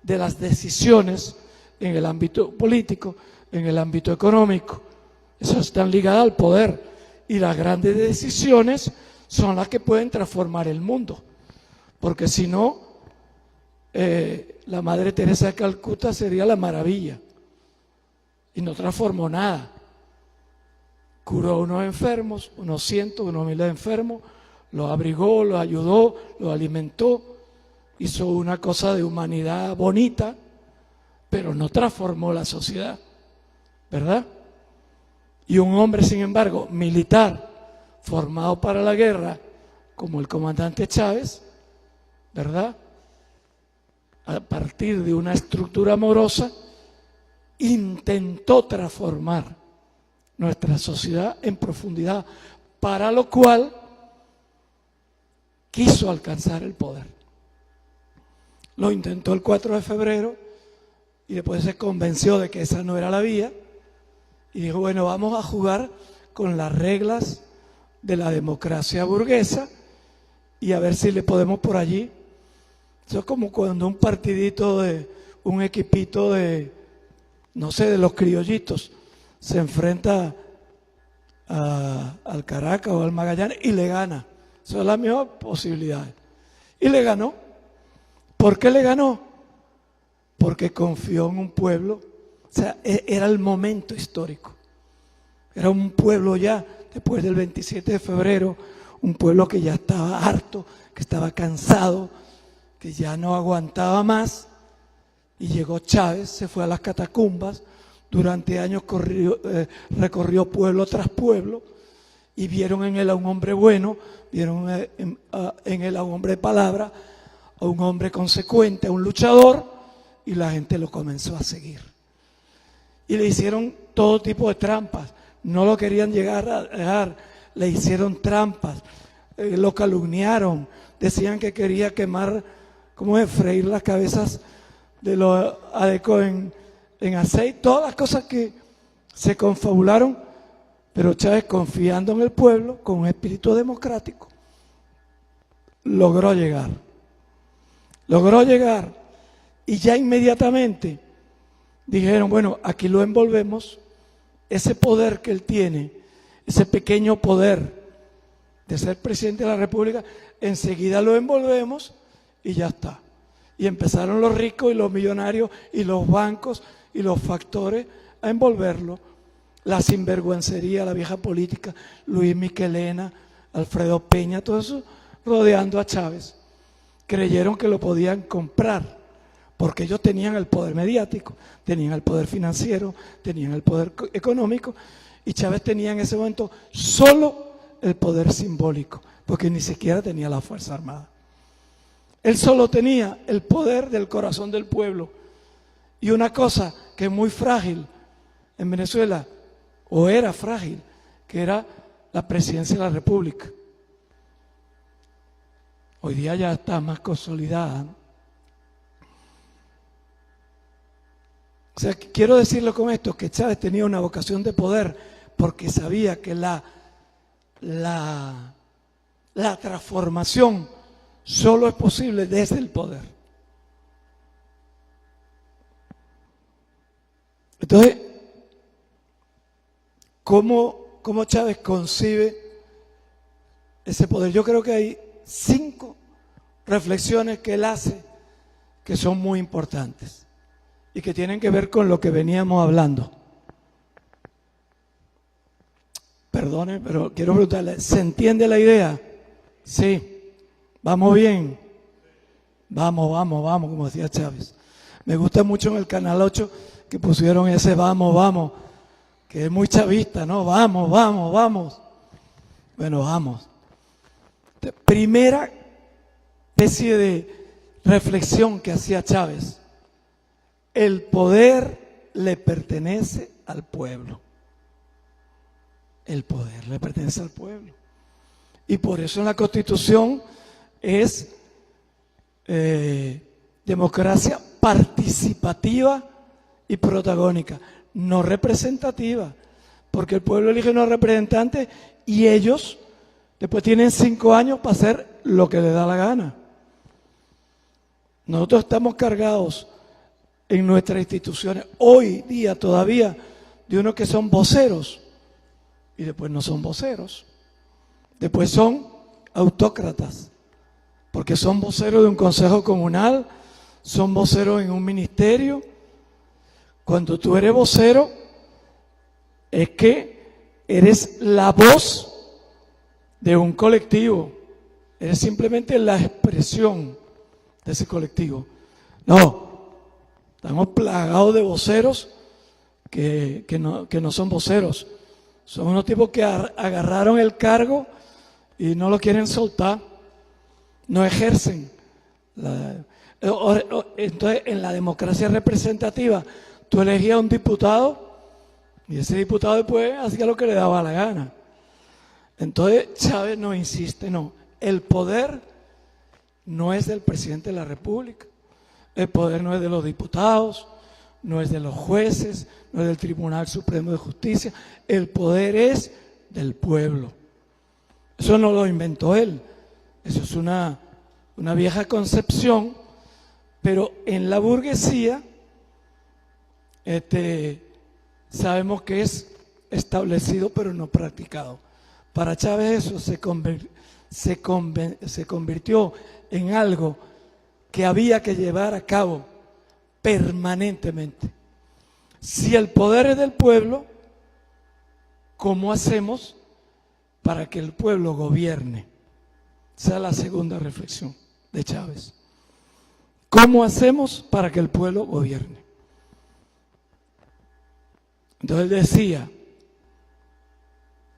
de las decisiones en el ámbito político, en el ámbito económico. Esas están ligadas al poder y las grandes decisiones son las que pueden transformar el mundo, porque si no, la Madre Teresa de Calcuta sería la maravilla y no transformó nada. Curó a unos enfermos, unos cientos, unos miles de enfermos, los abrigó, los ayudó, los alimentó, hizo una cosa de humanidad bonita, pero no transformó la sociedad, ¿verdad? Y un hombre, sin embargo, militar, formado para la guerra, como el comandante Chávez, ¿verdad?, a partir de una estructura amorosa, intentó transformar nuestra sociedad en profundidad, para lo cual quiso alcanzar el poder. Lo intentó el 4 de febrero y después se convenció de que esa no era la vía y dijo, bueno, vamos a jugar con las reglas de la democracia burguesa y a ver si le podemos por allí. Eso es como cuando un partidito un equipito de, no sé, de los criollitos, se enfrenta al Caracas o al Magallanes y le gana. Eso es la misma posibilidad. Y le ganó. ¿Por qué le ganó? Porque confió en un pueblo. O sea, era el momento histórico. Era un pueblo ya, después del 27 de febrero, un pueblo que ya estaba harto, que estaba cansado, que ya no aguantaba más. Y llegó Chávez, se fue a las catacumbas, durante años recorrió pueblo tras pueblo, y vieron en él a un hombre bueno, vieron en él a un hombre de palabra, a un hombre consecuente, a un luchador, y la gente lo comenzó a seguir. Y le hicieron todo tipo de trampas, no lo querían llegar a dejar, le hicieron trampas, lo calumniaron, decían que quería quemar, ¿cómo es? Freír las cabezas de los adecos en aceite, todas las cosas que se confabularon, pero Chávez, confiando en el pueblo, con un espíritu democrático, logró llegar, y ya inmediatamente dijeron, bueno, aquí lo envolvemos, ese poder que él tiene, ese pequeño poder de ser presidente de la República, enseguida lo envolvemos y ya está. Y empezaron los ricos y los millonarios y los bancos y los factores a envolverlo. La sinvergüencería, la vieja política, Luis Miquelena, Alfredo Peña, todo eso rodeando a Chávez. Creyeron que lo podían comprar, porque ellos tenían el poder mediático, tenían el poder financiero, tenían el poder económico, y Chávez tenía en ese momento solo el poder simbólico, porque ni siquiera tenía la Fuerza Armada. Él solo tenía el poder del corazón del pueblo. Y una cosa que es muy frágil en Venezuela, o era frágil, que era la presidencia de la República. Hoy día ya está más consolidada, ¿no? O sea, quiero decirlo con esto, que Chávez tenía una vocación de poder porque sabía que la transformación solo es posible desde el poder. Entonces, ¿cómo Chávez concibe ese poder? Yo creo que hay 5 reflexiones que él hace que son muy importantes y que tienen que ver con lo que veníamos hablando. Perdone, pero quiero preguntarle, ¿se entiende la idea? Sí. ¿Vamos bien? Vamos, como decía Chávez. Me gusta mucho en el Canal 8 que pusieron ese vamos, que es muy chavista, ¿no? Vamos. Bueno, vamos. Primera especie de reflexión que hacía Chávez. El poder le pertenece al pueblo. El poder le pertenece al pueblo. Y por eso en la Constitución es democracia participativa y protagónica, no representativa, porque el pueblo elige unos representantes y ellos después tienen 5 años para hacer lo que les da la gana. Nosotros estamos cargados en nuestras instituciones hoy día todavía de unos que son voceros y después no son voceros, después son autócratas, porque son voceros de un consejo comunal, son voceros en un ministerio. Cuando tú eres vocero, es que eres la voz de un colectivo, eres simplemente la expresión de ese colectivo. No, estamos plagados de voceros que no son voceros, son unos tipos que agarraron el cargo y no lo quieren soltar, no ejercen. Entonces, en la democracia representativa, tú elegías a un diputado y ese diputado después hacía lo que le daba la gana. Entonces, Chávez no insiste, no. El poder no es del presidente de la República, el poder no es de los diputados, no es de los jueces, no es del Tribunal Supremo de Justicia, el poder es del pueblo. Eso no lo inventó él, eso es una vieja concepción, pero en la burguesía sabemos que es establecido pero no practicado. Para Chávez eso se convirtió en algo que había que llevar a cabo permanentemente. Si el poder es del pueblo, ¿cómo hacemos para que el pueblo gobierne? Esa es la segunda reflexión de Chávez. ¿Cómo hacemos para que el pueblo gobierne? Entonces él decía,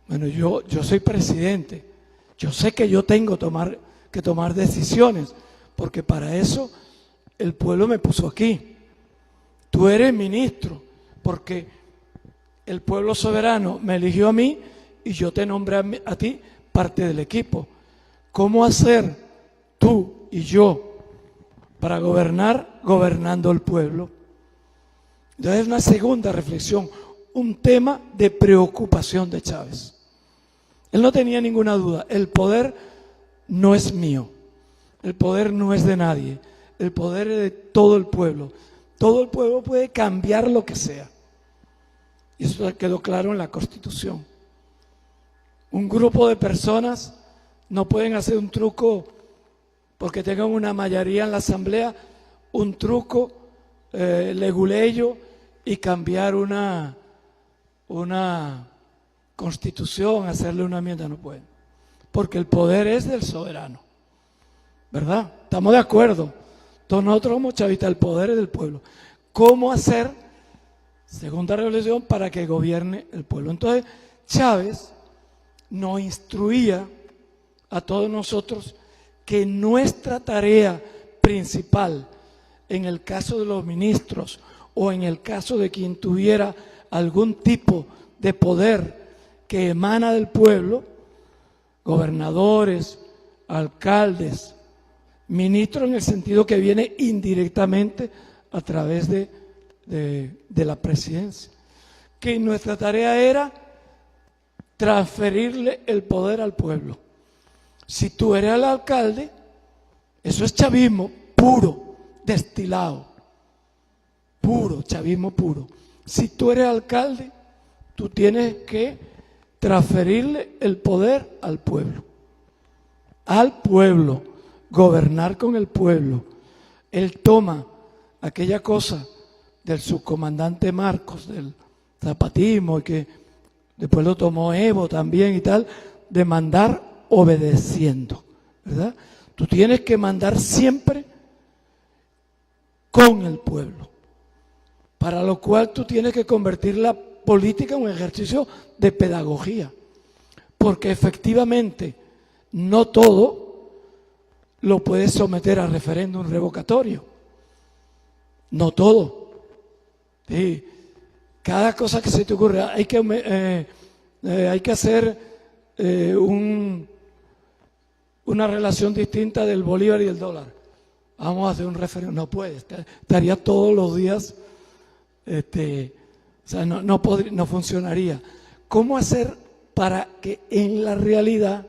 bueno, yo soy presidente, yo sé que yo tengo que tomar decisiones, porque para eso el pueblo me puso aquí. Tú eres ministro, porque el pueblo soberano me eligió a mí y yo te nombré a ti parte del equipo. ¿Cómo hacer tú y yo para gobernar gobernando el pueblo? Entonces, una segunda reflexión, un tema de preocupación de Chávez. Él no tenía ninguna duda, el poder no es mío, el poder no es de nadie, el poder es de todo el pueblo. Todo el pueblo puede cambiar lo que sea. Y eso quedó claro en la Constitución. Un grupo de personas no pueden hacer un truco porque tengan una mayoría en la asamblea, un truco leguleyo y cambiar una constitución, hacerle una enmienda, no pueden. Porque el poder es del soberano. ¿Verdad? ¿Estamos de acuerdo? Todos nosotros somos chavistas, el poder es del pueblo. ¿Cómo hacer, segunda revolución, para que gobierne el pueblo? Entonces, Chávez nos instruía a todos nosotros que nuestra tarea principal, en el caso de los ministros o en el caso de quien tuviera algún tipo de poder que emana del pueblo, gobernadores, alcaldes, ministros en el sentido que viene indirectamente a través de la presidencia, que nuestra tarea era transferirle el poder al pueblo. Si tú eres el alcalde, eso es chavismo puro, destilado, puro, chavismo puro. Si tú eres alcalde, tú tienes que transferirle el poder al pueblo, gobernar con el pueblo. Él toma aquella cosa del subcomandante Marcos, del zapatismo, y que después lo tomó Evo también y tal, de mandar obedeciendo, ¿verdad? Tú tienes que mandar siempre con el pueblo, para lo cual tú tienes que convertir la política en un ejercicio de pedagogía, porque efectivamente no todo lo puedes someter a referéndum revocatorio, no todo. Sí. Cada cosa que se te ocurre, hay que hacer una relación distinta del bolívar y el dólar. Vamos a hacer un referéndum. No puede, estaría todos los días, o sea, no funcionaría. ¿Cómo hacer para que en la realidad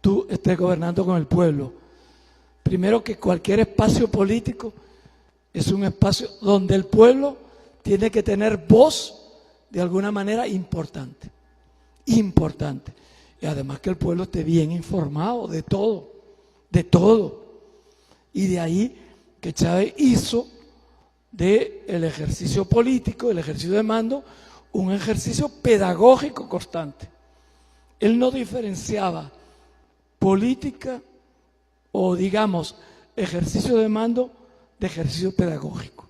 tú estés gobernando con el pueblo? Primero, que cualquier espacio político es un espacio donde el pueblo tiene que tener voz de alguna manera importante. Importante. Y además que el pueblo esté bien informado de todo, de todo. Y de ahí que Chávez hizo del ejercicio político, el ejercicio de mando, un ejercicio pedagógico constante. Él no diferenciaba política o, digamos, ejercicio de mando de ejercicio pedagógico,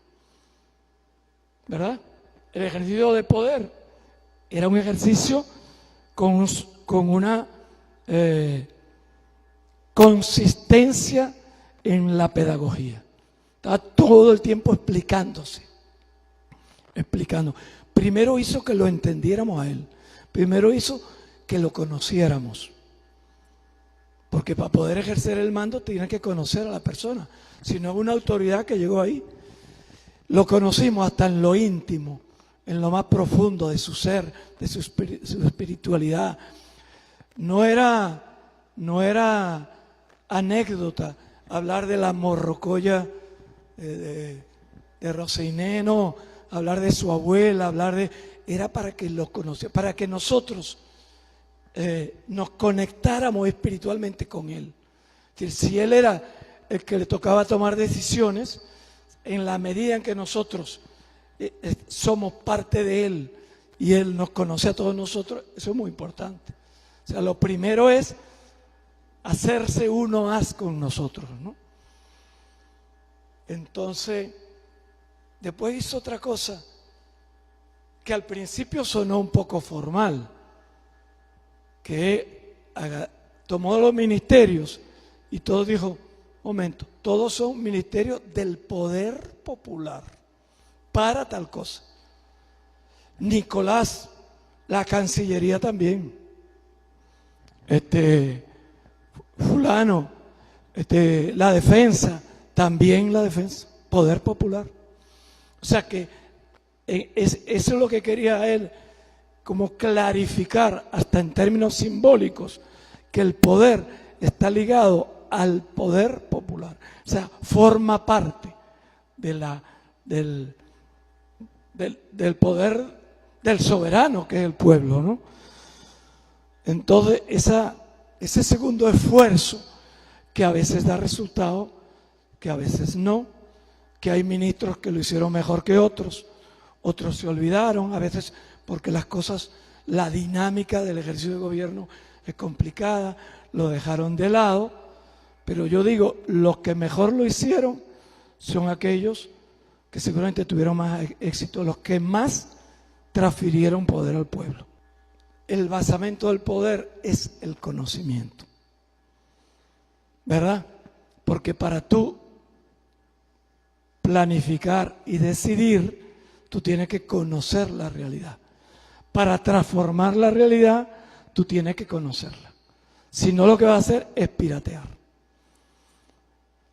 ¿verdad? El ejercicio de poder era un ejercicio con una consistencia en la pedagogía. Estaba todo el tiempo explicando. Primero hizo que lo entendiéramos a él. Primero hizo que lo conociéramos. Porque para poder ejercer el mando tiene que conocer a la persona. Si no, es una autoridad que llegó ahí. Lo conocimos hasta en lo íntimo, en lo más profundo de su ser, de su espiritualidad. No era anécdota hablar de la morrocoya de Roseiné, no, hablar de su abuela, era para que lo conociera, para que nosotros nos conectáramos espiritualmente con él. Es decir, si él era el que le tocaba tomar decisiones, en la medida en que nosotros somos parte de él y él nos conoce a todos nosotros, eso es muy importante. O sea, lo primero es hacerse uno más con nosotros, ¿no? Entonces, después hizo otra cosa que al principio sonó un poco formal, que tomó los ministerios y todos dijo, momento, todos son ministerios del poder popular para tal cosa. Nicolás, la Cancillería también, fulano, la defensa, también la defensa, poder popular. O sea que eso es lo que quería él, como clarificar hasta en términos simbólicos, que el poder está ligado al poder popular. O sea, forma parte de del poder del soberano, que es el pueblo, ¿no? Entonces, ese segundo esfuerzo, que a veces da resultado, que a veces no, que hay ministros que lo hicieron mejor que otros, otros se olvidaron, a veces porque las cosas, la dinámica del ejercicio de gobierno es complicada, lo dejaron de lado, pero yo digo, los que mejor lo hicieron son aquellos que seguramente tuvieron más éxito, los que más transfirieron poder al pueblo. El basamento del poder es el conocimiento, ¿verdad? Porque para tú planificar y decidir, tú tienes que conocer la realidad. Para transformar la realidad, tú tienes que conocerla. Si no, lo que vas a hacer es piratear.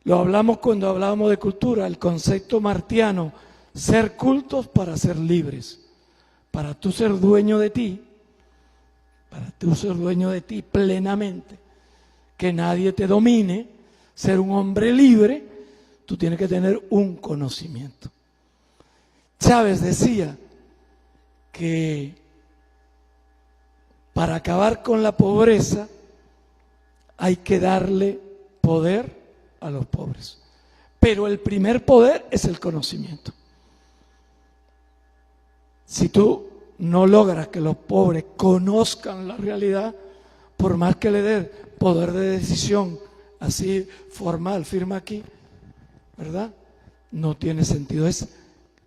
Lo hablamos cuando hablábamos de cultura, el concepto martiano, ser cultos para ser libres. Para tú ser dueño de ti, plenamente, que nadie te domine, ser un hombre libre, tú tienes que tener un conocimiento. Chávez decía que para acabar con la pobreza hay que darle poder a los pobres. Pero el primer poder es el conocimiento. Si tú no logras que los pobres conozcan la realidad, por más que le des poder de decisión así formal, firma aquí, ¿verdad? No tiene sentido.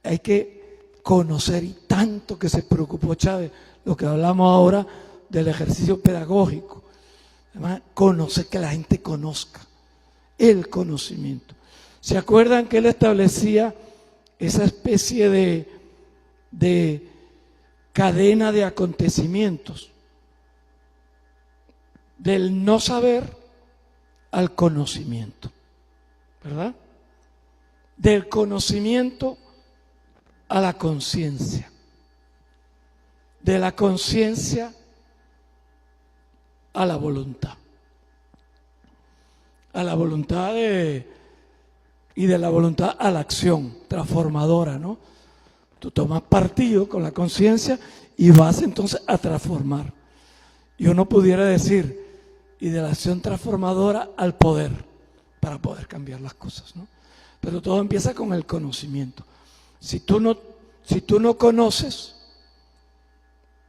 Hay que conocer, y tanto que se preocupó Chávez, lo que hablamos ahora del ejercicio pedagógico. Además, conocer, que la gente conozca, el conocimiento. ¿Se acuerdan que él establecía esa especie de cadena de acontecimientos? Del no saber al conocimiento, ¿verdad? Del conocimiento a la conciencia, de la conciencia a la voluntad y de la voluntad a la acción transformadora, ¿no? Tú tomas partido con la conciencia y vas entonces a transformar. Yo no pudiera decir, y de la acción transformadora al poder, para poder cambiar las cosas, ¿no? Pero todo empieza con el conocimiento. Si tú no conoces,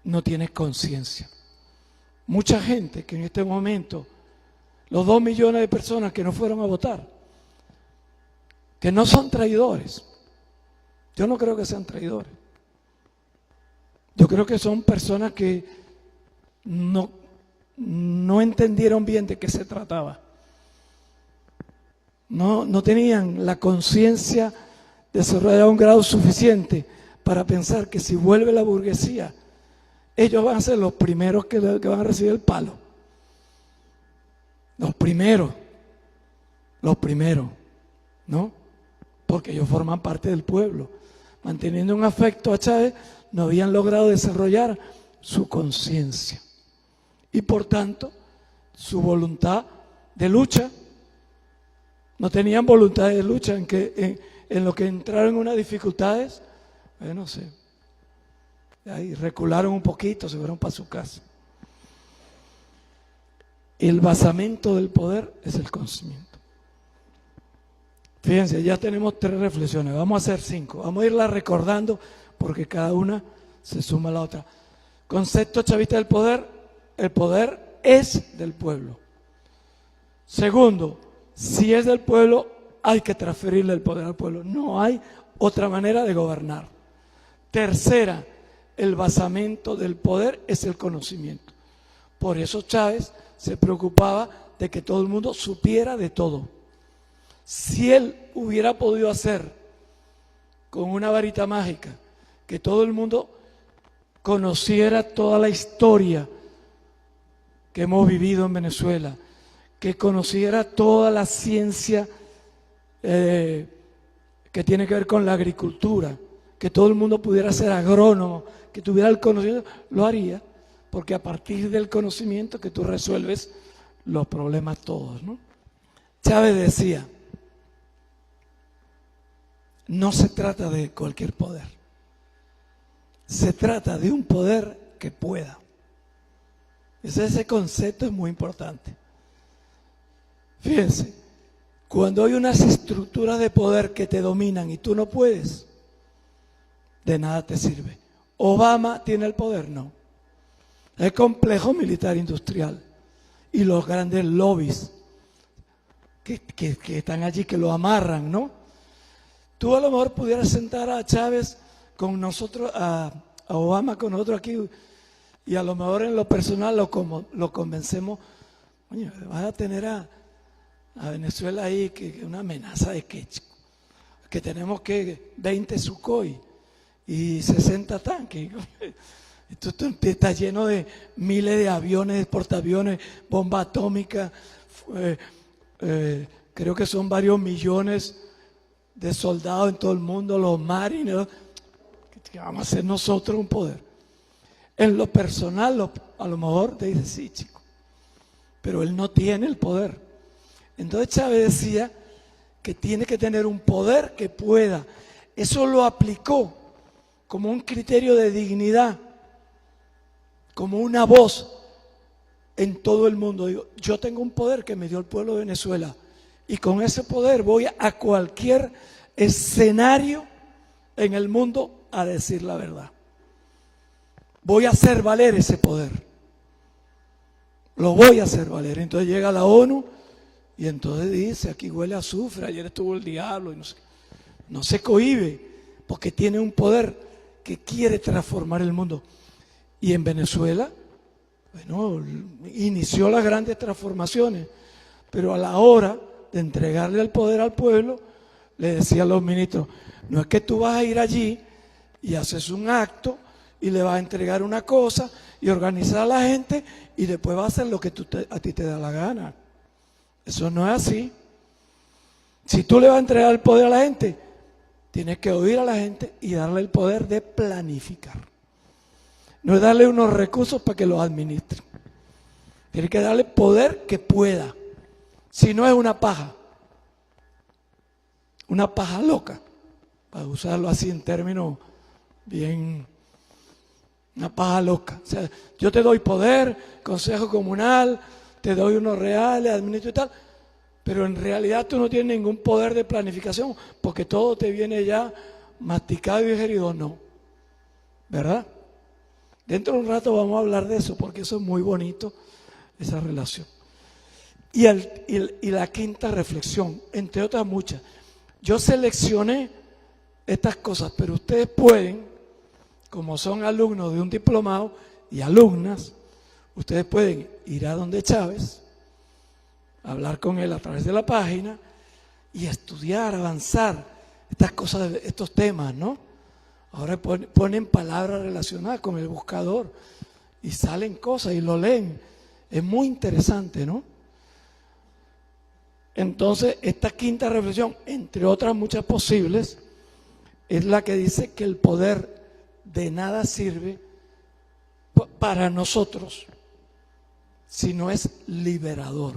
no tienes conciencia. Mucha gente que en este momento, los 2 millones de personas que no fueron a votar, que no son traidores, yo no creo que sean traidores. Yo creo que son personas que no entendieron bien de qué se trataba. No tenían la conciencia desarrollada a un grado suficiente para pensar que si vuelve la burguesía, ellos van a ser los primeros que van a recibir el palo. Los primeros, ¿no? Porque ellos forman parte del pueblo. Manteniendo un afecto a Chávez, no habían logrado desarrollar su conciencia. Y por tanto, su voluntad de lucha, no tenían voluntad de lucha en lo que entraron en unas dificultades, no sé, ahí recularon un poquito, se fueron para su casa. El basamento del poder es el conocimiento. Fíjense, ya tenemos 3 reflexiones, vamos a hacer 5, vamos a irlas recordando porque cada una se suma a la otra. Concepto chavista del poder: el poder es del pueblo. Segundo, si es del pueblo, hay que transferirle el poder al pueblo. No hay otra manera de gobernar. Tercera, el basamento del poder es el conocimiento. Por eso Chávez se preocupaba de que todo el mundo supiera de todo. Si él hubiera podido hacer con una varita mágica que todo el mundo conociera toda la historia que hemos vivido en Venezuela, que conociera toda la ciencia que tiene que ver con la agricultura, que todo el mundo pudiera ser agrónomo, que tuviera el conocimiento, lo haría, porque a partir del conocimiento que tú resuelves los problemas todos, ¿no? Chávez decía, no se trata de cualquier poder, se trata de un poder que pueda. Ese concepto es muy importante. Fíjense, cuando hay unas estructuras de poder que te dominan y tú no puedes, de nada te sirve. ¿Obama tiene el poder? No. El complejo militar industrial y los grandes lobbies que están allí, que lo amarran, ¿no? Tú a lo mejor pudieras sentar a Chávez con nosotros, a Obama con nosotros aquí, y a lo mejor en lo personal lo convencemos, oye, vas a tener a Venezuela ahí, que una amenaza de que tenemos que 20 Sukhoi y 60 tanques. Esto está lleno de miles de aviones, portaaviones, bomba atómica, creo que son varios millones de soldados en todo el mundo, los marineros, que vamos a hacer nosotros un poder. En lo personal, a lo mejor te dice, sí, chico, pero él no tiene el poder. Entonces Chávez decía que tiene que tener un poder que pueda. Eso lo aplicó como un criterio de dignidad, como una voz en todo el mundo. Digo, yo tengo un poder que me dio el pueblo de Venezuela y con ese poder voy a cualquier escenario en el mundo a decir la verdad. Voy a hacer valer ese poder. Lo voy a hacer valer. Entonces llega la ONU y entonces dice, aquí huele a azufre, ayer estuvo el diablo y no se cohíbe porque tiene un poder que quiere transformar el mundo. Y en Venezuela, bueno, inició las grandes transformaciones, pero a la hora de entregarle el poder al pueblo, le decía a los ministros, no es que tú vas a ir allí y haces un acto y le vas a entregar una cosa y organizar a la gente y después vas a hacer lo que a ti te da la gana. Eso no es así. Si tú le vas a entregar el poder a la gente, tienes que oír a la gente y darle el poder de planificar. No es darle unos recursos para que los administre. Tienes que darle poder que pueda. Si no es una paja loca, para usarlo así en términos bien, una paja loca. O sea, yo te doy poder, consejo comunal, te doy unos reales, administro y tal, pero en realidad tú no tienes ningún poder de planificación, porque todo te viene ya masticado y digerido, no. ¿Verdad? Dentro de un rato vamos a hablar de eso, porque eso es muy bonito, esa relación. Y la quinta reflexión, entre otras muchas. Yo seleccioné estas cosas, pero ustedes pueden, como son alumnos de un diplomado y alumnas, ustedes pueden ir a donde Chávez, hablar con él a través de la página y estudiar, avanzar estas cosas, estos temas, ¿no? Ahora ponen palabras relacionadas con el buscador y salen cosas y lo leen. Es muy interesante, ¿no? Entonces, esta quinta reflexión, entre otras muchas posibles, es la que dice que el poder de nada sirve para nosotros si no es liberador,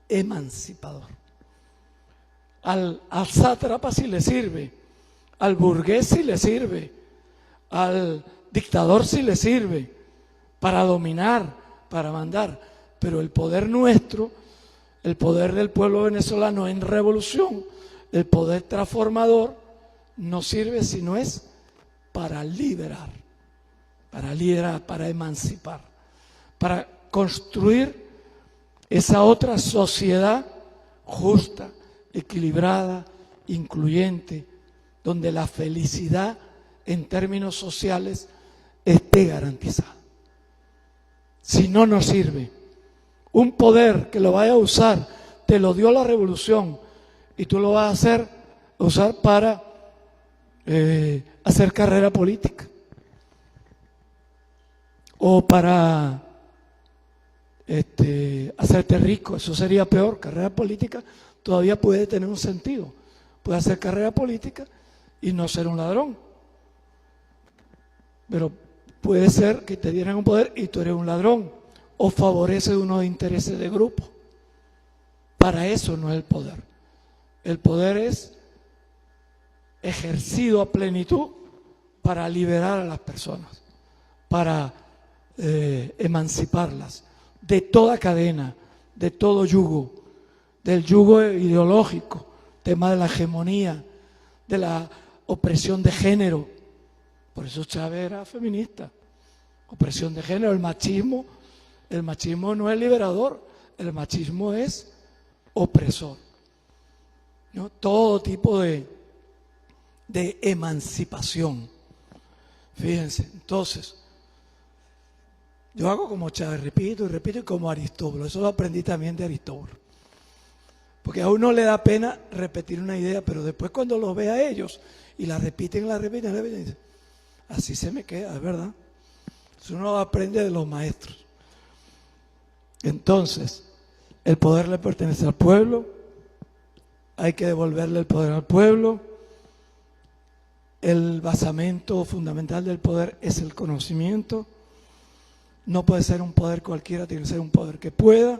emancipador. Al sátrapa sí le sirve, al burgués sí le sirve, al dictador sí le sirve para dominar, para mandar, pero el poder nuestro, el poder del pueblo venezolano en revolución, el poder transformador, no sirve si no es para liberar, para emancipar, para construir esa otra sociedad justa, equilibrada, incluyente, donde la felicidad en términos sociales esté garantizada. Si no, no sirve. Un poder que lo vaya a usar, te lo dio la revolución y tú lo vas a usar para hacer carrera política o para hacerte rico. Eso sería peor. Carrera política todavía puede tener un sentido. Puede hacer carrera política y no ser un ladrón. Pero puede ser que te dieran un poder y tú eres un ladrón o favorece unos intereses de grupo. Para eso no es el poder. El poder es ejercido a plenitud para liberar a las personas, para emanciparlas de toda cadena, de todo yugo, del yugo ideológico, tema de la hegemonía, de la opresión de género. Por eso Chávez era feminista. Opresión de género, el machismo no es liberador, el machismo es opresor, ¿no? Todo tipo de emancipación. Fíjense, entonces, yo hago como Chávez, repito y repito, y como Aristóbulo. Eso lo aprendí también de Aristóbulo. Porque a uno le da pena repetir una idea, pero después cuando los ve a ellos y la repiten, dice, así se me queda, es verdad. Eso uno aprende de los maestros. Entonces, el poder le pertenece al pueblo, hay que devolverle el poder al pueblo. El basamento fundamental del poder es el conocimiento. No puede ser un poder cualquiera, tiene que ser un poder que pueda.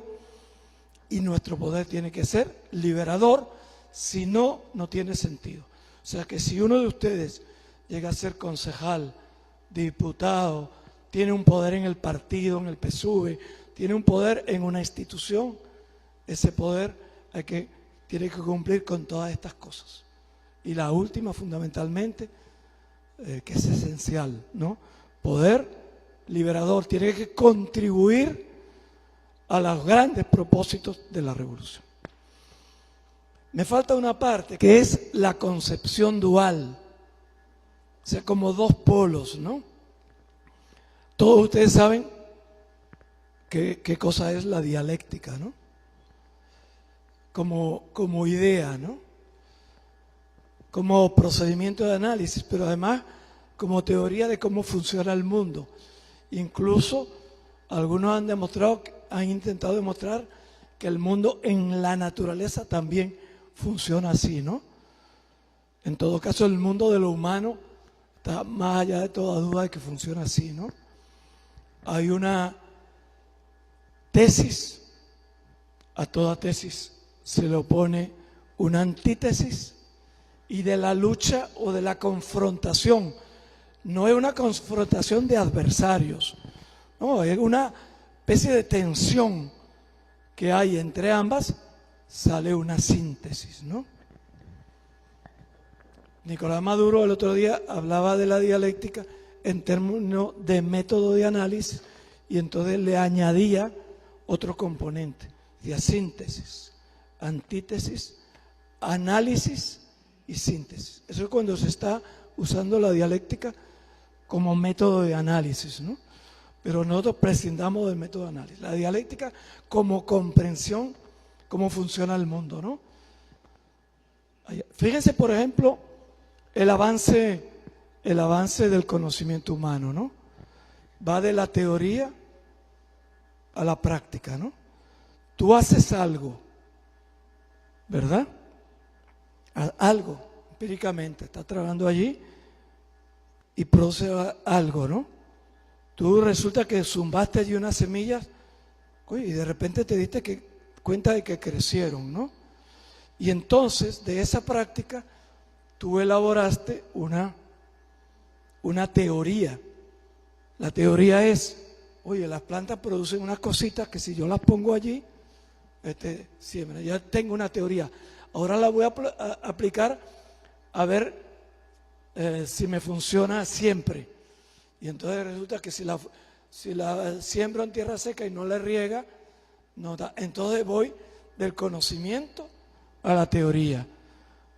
Y nuestro poder tiene que ser liberador, si no, no tiene sentido. O sea que si uno de ustedes llega a ser concejal, diputado, tiene un poder en el partido, en el PSUV, tiene un poder en una institución, ese poder tiene que cumplir con todas estas cosas. Y la última, fundamentalmente, que es esencial, ¿no? Poder liberador, tiene que contribuir a los grandes propósitos de la revolución. Me falta una parte, que es la concepción dual, o sea, como dos polos, ¿no? Todos ustedes saben qué cosa es la dialéctica, ¿no? Como idea, ¿no? Como procedimiento de análisis, pero además como teoría de cómo funciona el mundo. Incluso algunos han intentado demostrar que el mundo en la naturaleza también funciona así, ¿no? En todo caso, el mundo de lo humano está más allá de toda duda de que funciona así, ¿no? Hay una tesis, a toda tesis se le opone una antítesis, y de la lucha o de la confrontación, no es una confrontación de adversarios, no, es una especie de tensión que hay entre ambas, sale una síntesis, ¿no? Nicolás Maduro el otro día hablaba de la dialéctica en términos de método de análisis y entonces le añadía otro componente, decía síntesis, antítesis, análisis y síntesis. Eso es cuando se está usando la dialéctica como método de análisis, ¿no? Pero nosotros prescindamos del método de análisis. La dialéctica como comprensión, cómo funciona el mundo, ¿no? Fíjense, por ejemplo, el avance del conocimiento humano, ¿no? Va de la teoría a la práctica, ¿no? Tú haces algo, ¿verdad? Algo, empíricamente, estás trabajando allí y produce algo, ¿no? Tú resulta que zumbaste allí unas semillas y de repente te diste cuenta de que crecieron, ¿no? Y entonces, de esa práctica, tú elaboraste una teoría. La teoría es, oye, las plantas producen unas cositas que si yo las pongo allí, siembra. Ya tengo una teoría. Ahora la voy a aplicar a ver si me funciona siempre. Y entonces resulta que si la siembro en tierra seca y no la riega, no da. Entonces voy del conocimiento a la teoría,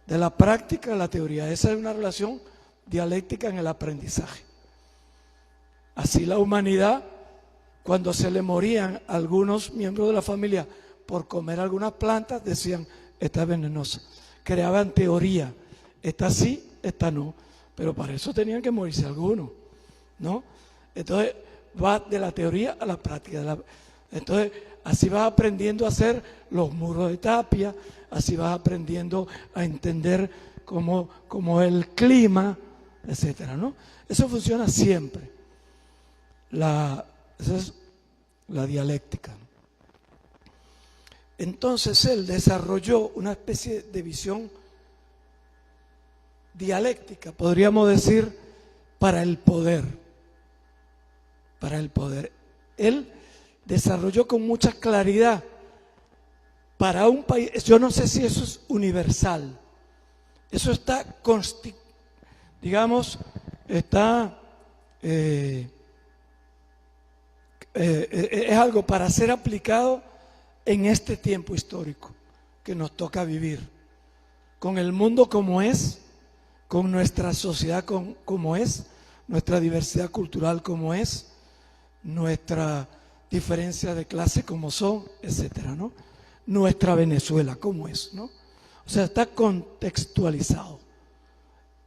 de la práctica a la teoría. Esa es una relación dialéctica en el aprendizaje. Así la humanidad, cuando se le morían algunos miembros de la familia por comer algunas plantas, decían, esta es venenosa. Creaban teoría, esta sí, esta no. Pero para eso tenían que morirse algunos, ¿no? Entonces va de la teoría a la práctica. Entonces así vas aprendiendo a hacer los muros de tapia, así vas aprendiendo a entender cómo el clima, etcétera, ¿no? Eso funciona siempre. Esa es la dialéctica. Entonces él desarrolló una especie de visión dialéctica, podríamos decir, para el poder. Para el poder. Él desarrolló con mucha claridad para un país, yo no sé si eso es universal, eso está, digamos, está, es algo para ser aplicado en este tiempo histórico que nos toca vivir, con el mundo como es, con nuestra sociedad como es, nuestra diversidad cultural como es, nuestra diferencia de clase como son, etcétera, ¿no? Nuestra Venezuela como es, ¿no? O sea, está contextualizado.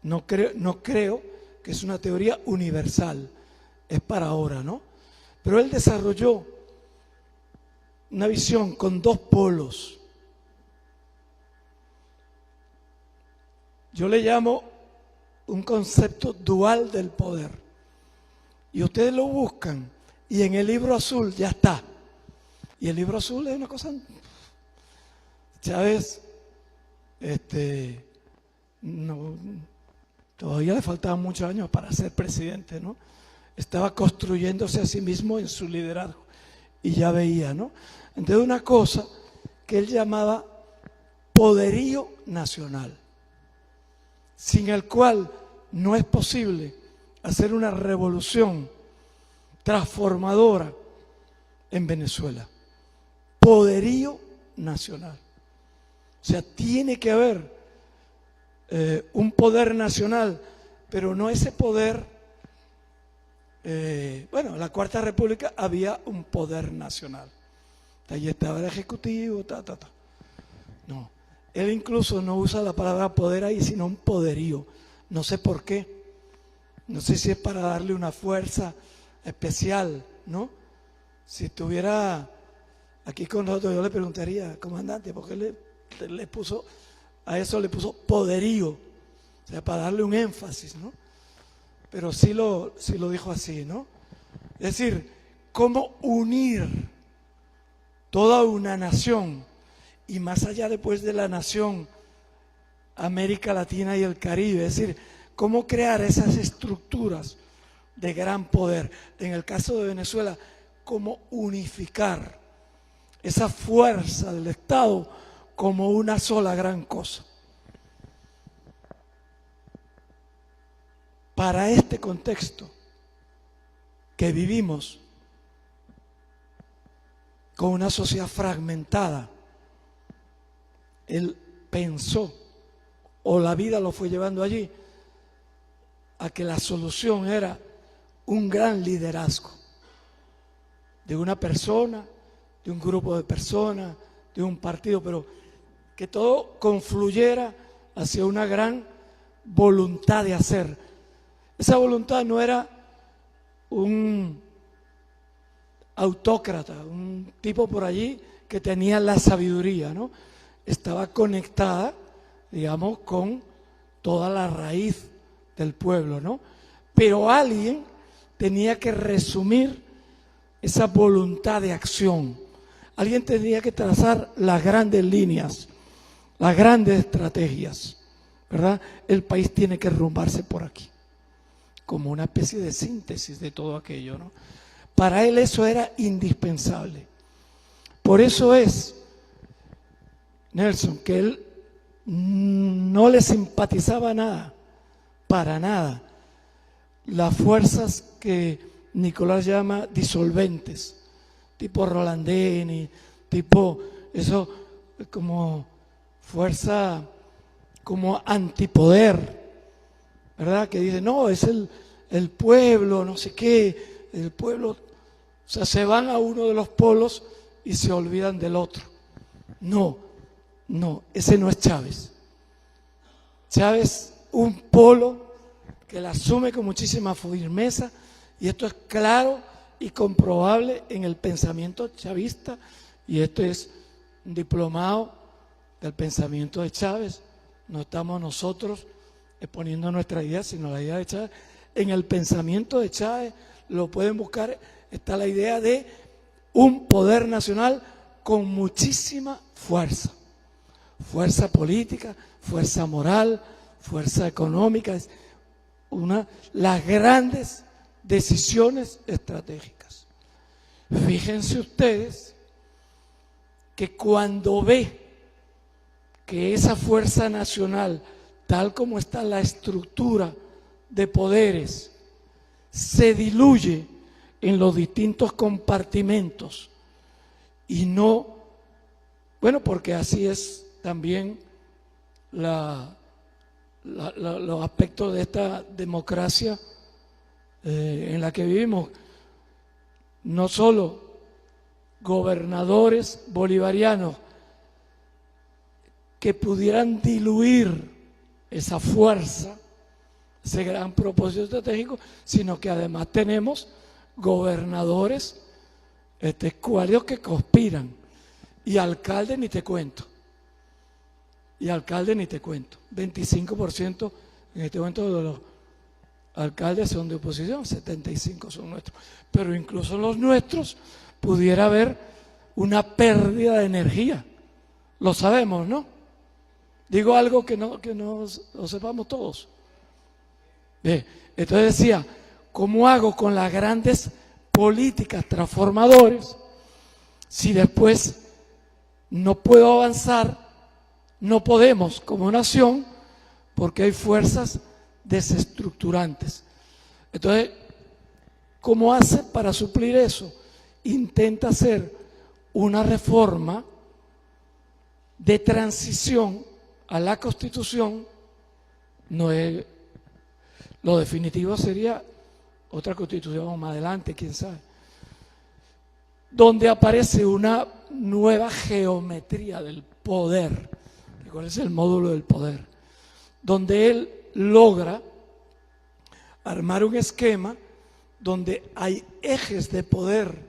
No creo que es una teoría universal, es para ahora, ¿no? Pero él desarrolló una visión con dos polos. Yo le llamo un concepto dual del poder. Y ustedes lo buscan y en el libro azul ya está. Y el libro azul es una cosa... Chávez, no, todavía le faltaban muchos años para ser presidente, ¿no? Estaba construyéndose a sí mismo en su liderazgo y ya veía, ¿no? Entonces una cosa que él llamaba poderío nacional, sin el cual no es posible hacer una revolución transformadora en Venezuela. Poderío nacional. O sea, tiene que haber un poder nacional, pero no ese poder. Bueno, en la Cuarta República había un poder nacional. Allí estaba el Ejecutivo, No, él incluso no usa la palabra poder ahí, sino un poderío. No sé por qué. No sé si es para darle una fuerza especial, ¿no? Si estuviera aquí con nosotros, yo le preguntaría, comandante, ¿por qué le puso a eso, le puso poderío? O sea, para darle un énfasis, ¿no? Pero sí lo dijo así, ¿no? Es decir, cómo unir toda una nación y más allá después de la nación, América Latina y el Caribe, es decir, cómo crear esas estructuras de gran poder. En el caso de Venezuela, cómo unificar esa fuerza del Estado como una sola gran cosa. Para este contexto que vivimos con una sociedad fragmentada, él pensó, o la vida lo fue llevando allí, a que la solución era un gran liderazgo de una persona, de un grupo de personas, de un partido, pero que todo confluyera hacia una gran voluntad de hacer. Esa voluntad no era un autócrata, un tipo por allí que tenía la sabiduría, ¿no? Estaba conectada, digamos, con toda la raíz del pueblo, ¿no? Pero alguien tenía que resumir esa voluntad de acción. Alguien tenía que trazar las grandes líneas, las grandes estrategias, ¿verdad? El país tiene que rumbarse por aquí, como una especie de síntesis de todo aquello, ¿no? Para él eso era indispensable. Por eso es, Nelson, que él no le simpatizaba nada, para nada, las fuerzas que Nicolás llama disolventes, tipo Rolandini, tipo, eso como fuerza, como antipoder, ¿verdad? Que dice, no, es el pueblo, no sé qué, el pueblo, o sea, se van a uno de los polos y se olvidan del otro. No, ese no es Chávez. Chávez, un polo que la asume con muchísima firmeza, y esto es claro y comprobable en el pensamiento chavista, y esto es un diplomado del pensamiento de Chávez. No estamos nosotros exponiendo nuestra idea, sino la idea de Chávez. En el pensamiento de Chávez, lo pueden buscar, está la idea de un poder nacional con muchísima fuerza. Fuerza política, fuerza moral, fuerza económica, las grandes decisiones estratégicas. Fíjense ustedes que cuando ve que esa fuerza nacional, tal como está la estructura de poderes, se diluye en los distintos compartimentos y no, bueno, porque así es también los aspectos de esta democracia en la que vivimos. No solo gobernadores bolivarianos que pudieran diluir esa fuerza, ese gran propósito estratégico, sino que además tenemos gobernadores escuálidos que conspiran, y alcaldes ni te cuento. 25% en este momento de los alcaldes son de oposición, 75 son nuestros. Pero incluso los nuestros pudiera haber una pérdida de energía. Lo sabemos, ¿no? Digo algo que no lo sepamos todos. Bien, entonces decía, ¿cómo hago con las grandes políticas transformadoras si después no puedo avanzar? No podemos como nación porque hay fuerzas desestructurantes. Entonces, ¿cómo hace para suplir eso? Intenta hacer una reforma de transición a la Constitución. No es, lo definitivo sería otra Constitución más adelante, quién sabe, donde aparece una nueva geometría del poder. ¿Cuál es el módulo del poder? Donde él logra armar un esquema donde hay ejes de poder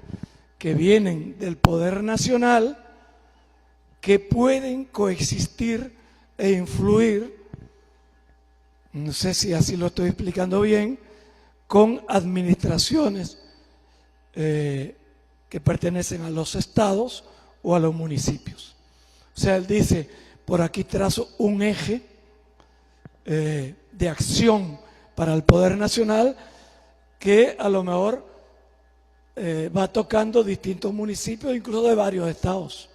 que vienen del poder nacional que pueden coexistir e influir, no sé si así lo estoy explicando bien, con administraciones que pertenecen a los estados o a los municipios. O sea, él dice, por aquí trazo un eje de acción para el poder nacional que a lo mejor va tocando distintos municipios, incluso de varios estados,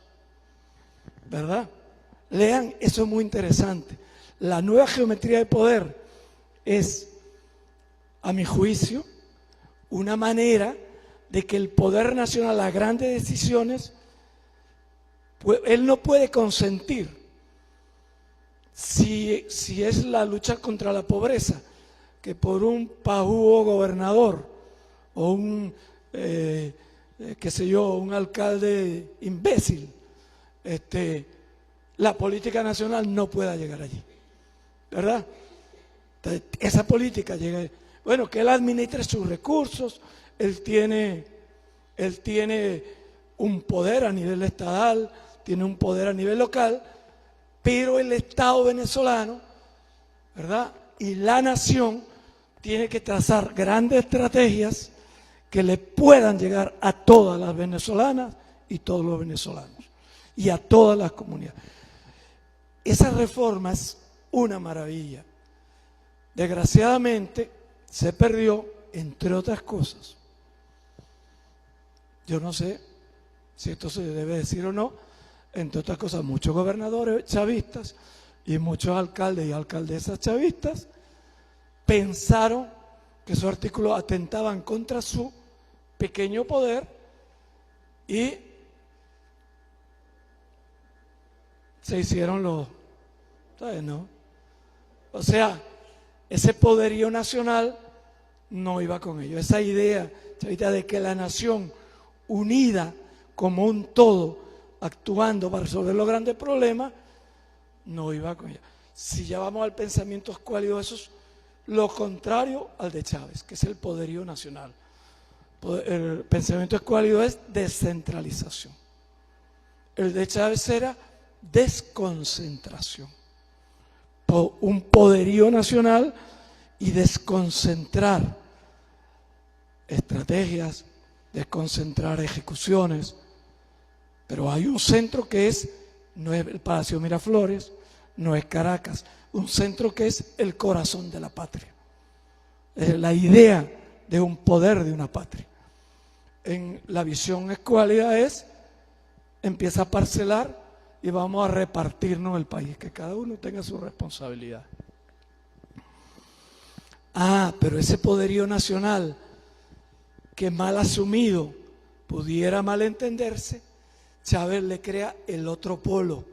¿verdad? Lean, eso es muy interesante. La nueva geometría de poder es, a mi juicio, una manera de que el poder nacional, las grandes decisiones, pues, él no puede consentir. Si es la lucha contra la pobreza, que por un pajugo gobernador o un, qué sé yo, un alcalde imbécil, la política nacional no pueda llegar allí, ¿verdad? Entonces, esa política llega, bueno, que él administre sus recursos, él tiene un poder a nivel estatal, tiene un poder a nivel local, pero el Estado venezolano, ¿verdad?, y la nación tiene que trazar grandes estrategias que le puedan llegar a todas las venezolanas y todos los venezolanos y a todas las comunidades. Esa reforma es una maravilla. Desgraciadamente se perdió, entre otras cosas. Yo no sé si esto se debe decir o no. Entre otras cosas, muchos gobernadores chavistas y muchos alcaldes y alcaldesas chavistas pensaron que esos artículos atentaban contra su pequeño poder y se hicieron los, ¿sabes? ¿No? O sea, ese poderío nacional no iba con ellos. Esa idea, chavita, de que la nación unida como un todo, actuando para resolver los grandes problemas, no iba con ella. Si ya vamos al pensamiento escuálido, eso es lo contrario al de Chávez, que es el poderío nacional. El pensamiento escuálido es descentralización. El de Chávez era desconcentración. Un poderío nacional y desconcentrar estrategias, desconcentrar ejecuciones. Pero hay un centro que no es el Palacio Miraflores, no es Caracas, un centro que es el corazón de la patria. Es la idea de un poder de una patria. En la visión escuálida empieza a parcelar y vamos a repartirnos el país, que cada uno tenga su responsabilidad. Pero ese poderío nacional que mal asumido pudiera malentenderse, Chávez le crea el otro polo,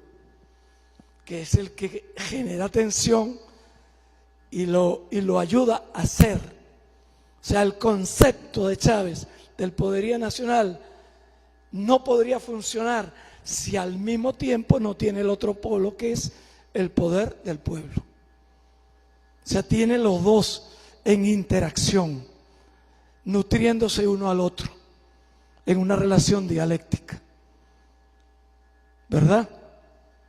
que es el que genera tensión y lo ayuda a hacer. O sea, el concepto de Chávez del poderío nacional no podría funcionar si al mismo tiempo no tiene el otro polo, que es el poder del pueblo. O sea, tiene los dos en interacción, nutriéndose uno al otro, en una relación dialéctica. ¿Verdad?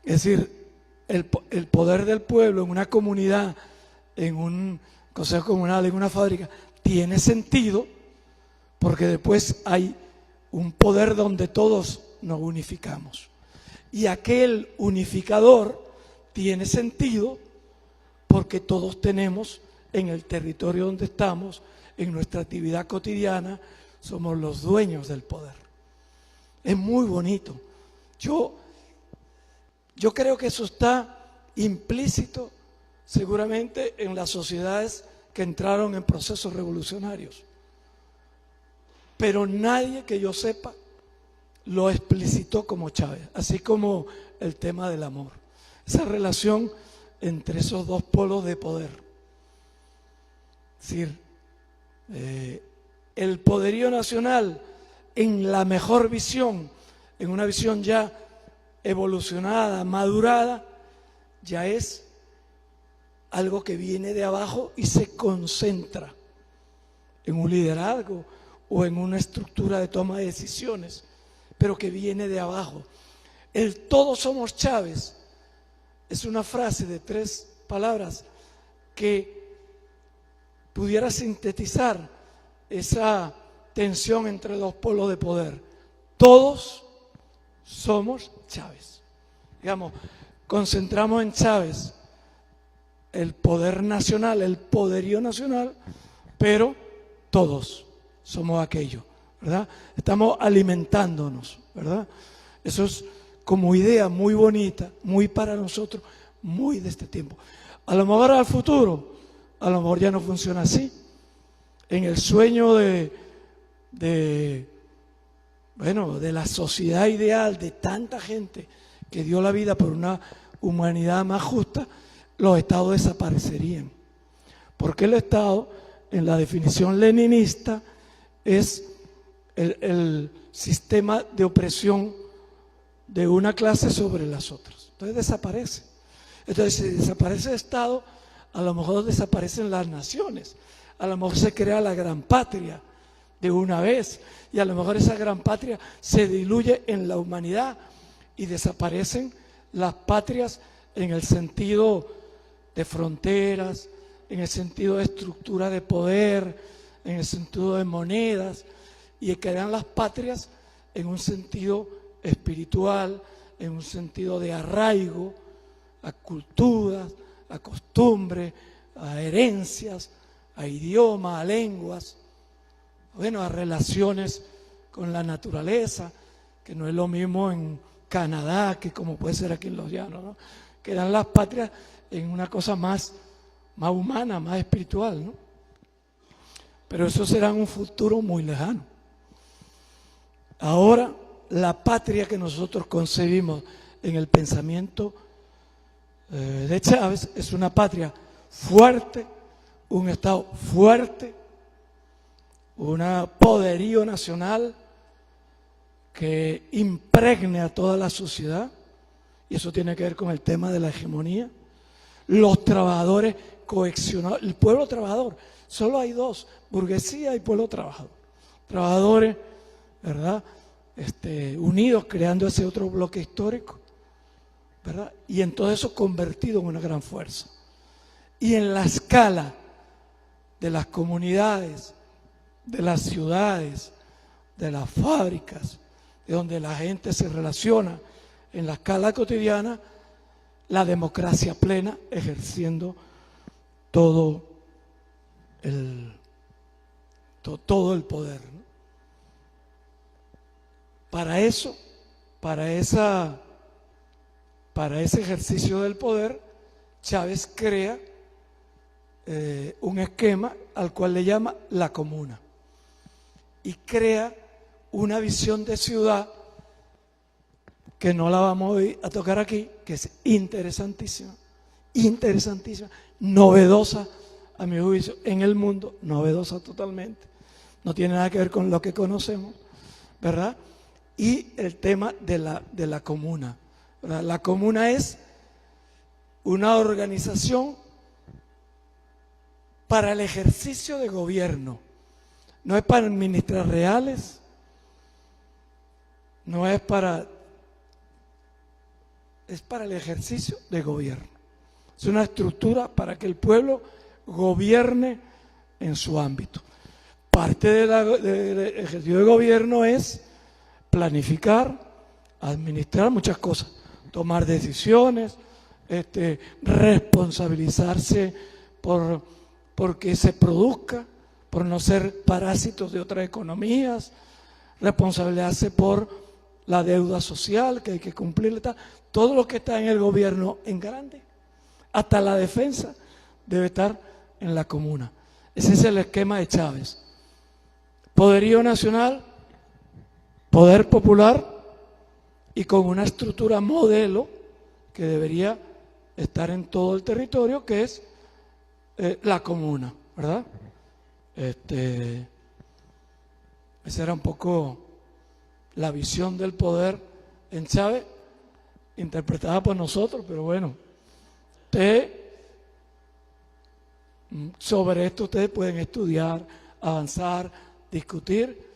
Es decir, el poder del pueblo en una comunidad, en un consejo comunal, en una fábrica, tiene sentido porque después hay un poder donde todos nos unificamos. Y aquel unificador tiene sentido porque todos tenemos en el territorio donde estamos, en nuestra actividad cotidiana, somos los dueños del poder. Es muy bonito. Yo creo que eso está implícito seguramente en las sociedades que entraron en procesos revolucionarios. Pero nadie que yo sepa lo explicitó como Chávez, así como el tema del amor. Esa relación entre esos dos polos de poder. Es decir, el poderío nacional en la mejor visión, en una visión ya evolucionada, madurada, ya es algo que viene de abajo y se concentra en un liderazgo o en una estructura de toma de decisiones, pero que viene de abajo. El todos somos Chávez es una frase de 3 palabras que pudiera sintetizar esa tensión entre dos polos de poder. Todos somos Chávez. Digamos, concentramos en Chávez el poder nacional, el poderío nacional, pero todos somos aquello, ¿verdad? Estamos alimentándonos, ¿verdad? Eso es como idea muy bonita, muy para nosotros, muy de este tiempo. A lo mejor al futuro, a lo mejor ya no funciona así. En el sueño de la sociedad ideal, de tanta gente que dio la vida por una humanidad más justa, los estados desaparecerían. Porque el estado, en la definición leninista, es el sistema de opresión de una clase sobre las otras. Entonces desaparece. Entonces, si desaparece el estado, a lo mejor desaparecen las naciones, a lo mejor se crea la gran patria de una vez, y a lo mejor esa gran patria se diluye en la humanidad y desaparecen las patrias en el sentido de fronteras, en el sentido de estructura de poder, en el sentido de monedas, y quedan las patrias en un sentido espiritual, en un sentido de arraigo a culturas, a costumbres, a herencias, a idiomas, a lenguas, a relaciones con la naturaleza, que no es lo mismo en Canadá que como puede ser aquí en los llanos, ¿no? Quedan las patrias en una cosa más humana, más espiritual, ¿no? Pero eso será en un futuro muy lejano. Ahora, la patria que nosotros concebimos en el pensamiento de Chávez, es una patria fuerte, un Estado fuerte, un poderío nacional que impregne a toda la sociedad, y eso tiene que ver con el tema de la hegemonía. Los trabajadores cohesionados, el pueblo trabajador, solo hay dos, burguesía y pueblo trabajador. Trabajadores, ¿verdad? Unidos, creando ese otro bloque histórico, ¿verdad? Y en todo eso convertido en una gran fuerza. Y en la escala de las comunidades, de las ciudades, de las fábricas, de donde la gente se relaciona en la escala cotidiana, la democracia plena, ejerciendo todo el poder, ¿no? Para eso, para ese ejercicio del poder, Chávez crea un esquema al cual le llama la comuna, y crea una visión de ciudad que no la vamos a tocar aquí, que es interesantísima, interesantísima, novedosa a mi juicio en el mundo, novedosa totalmente, no tiene nada que ver con lo que conocemos, ¿verdad? Y el tema de la comuna, ¿verdad? La comuna es una organización para el ejercicio de gobierno, no es para administrar reales, no es para... es para el ejercicio de gobierno. Es una estructura para que el pueblo gobierne en su ámbito. Parte del ejercicio de gobierno es planificar, administrar muchas cosas, tomar decisiones, responsabilizarse por que se produzca, por no ser parásitos de otras economías, responsabilizarse por la deuda social que hay que cumplir, todo lo que está en el gobierno en grande, hasta la defensa debe estar en la comuna. Ese es el esquema de Chávez. Poderío nacional, poder popular y con una estructura modelo que debería estar en todo el territorio, que es la comuna, ¿verdad? Esa era un poco la visión del poder en Chávez, interpretada por nosotros, pero bueno, sobre esto ustedes pueden estudiar, avanzar, discutir,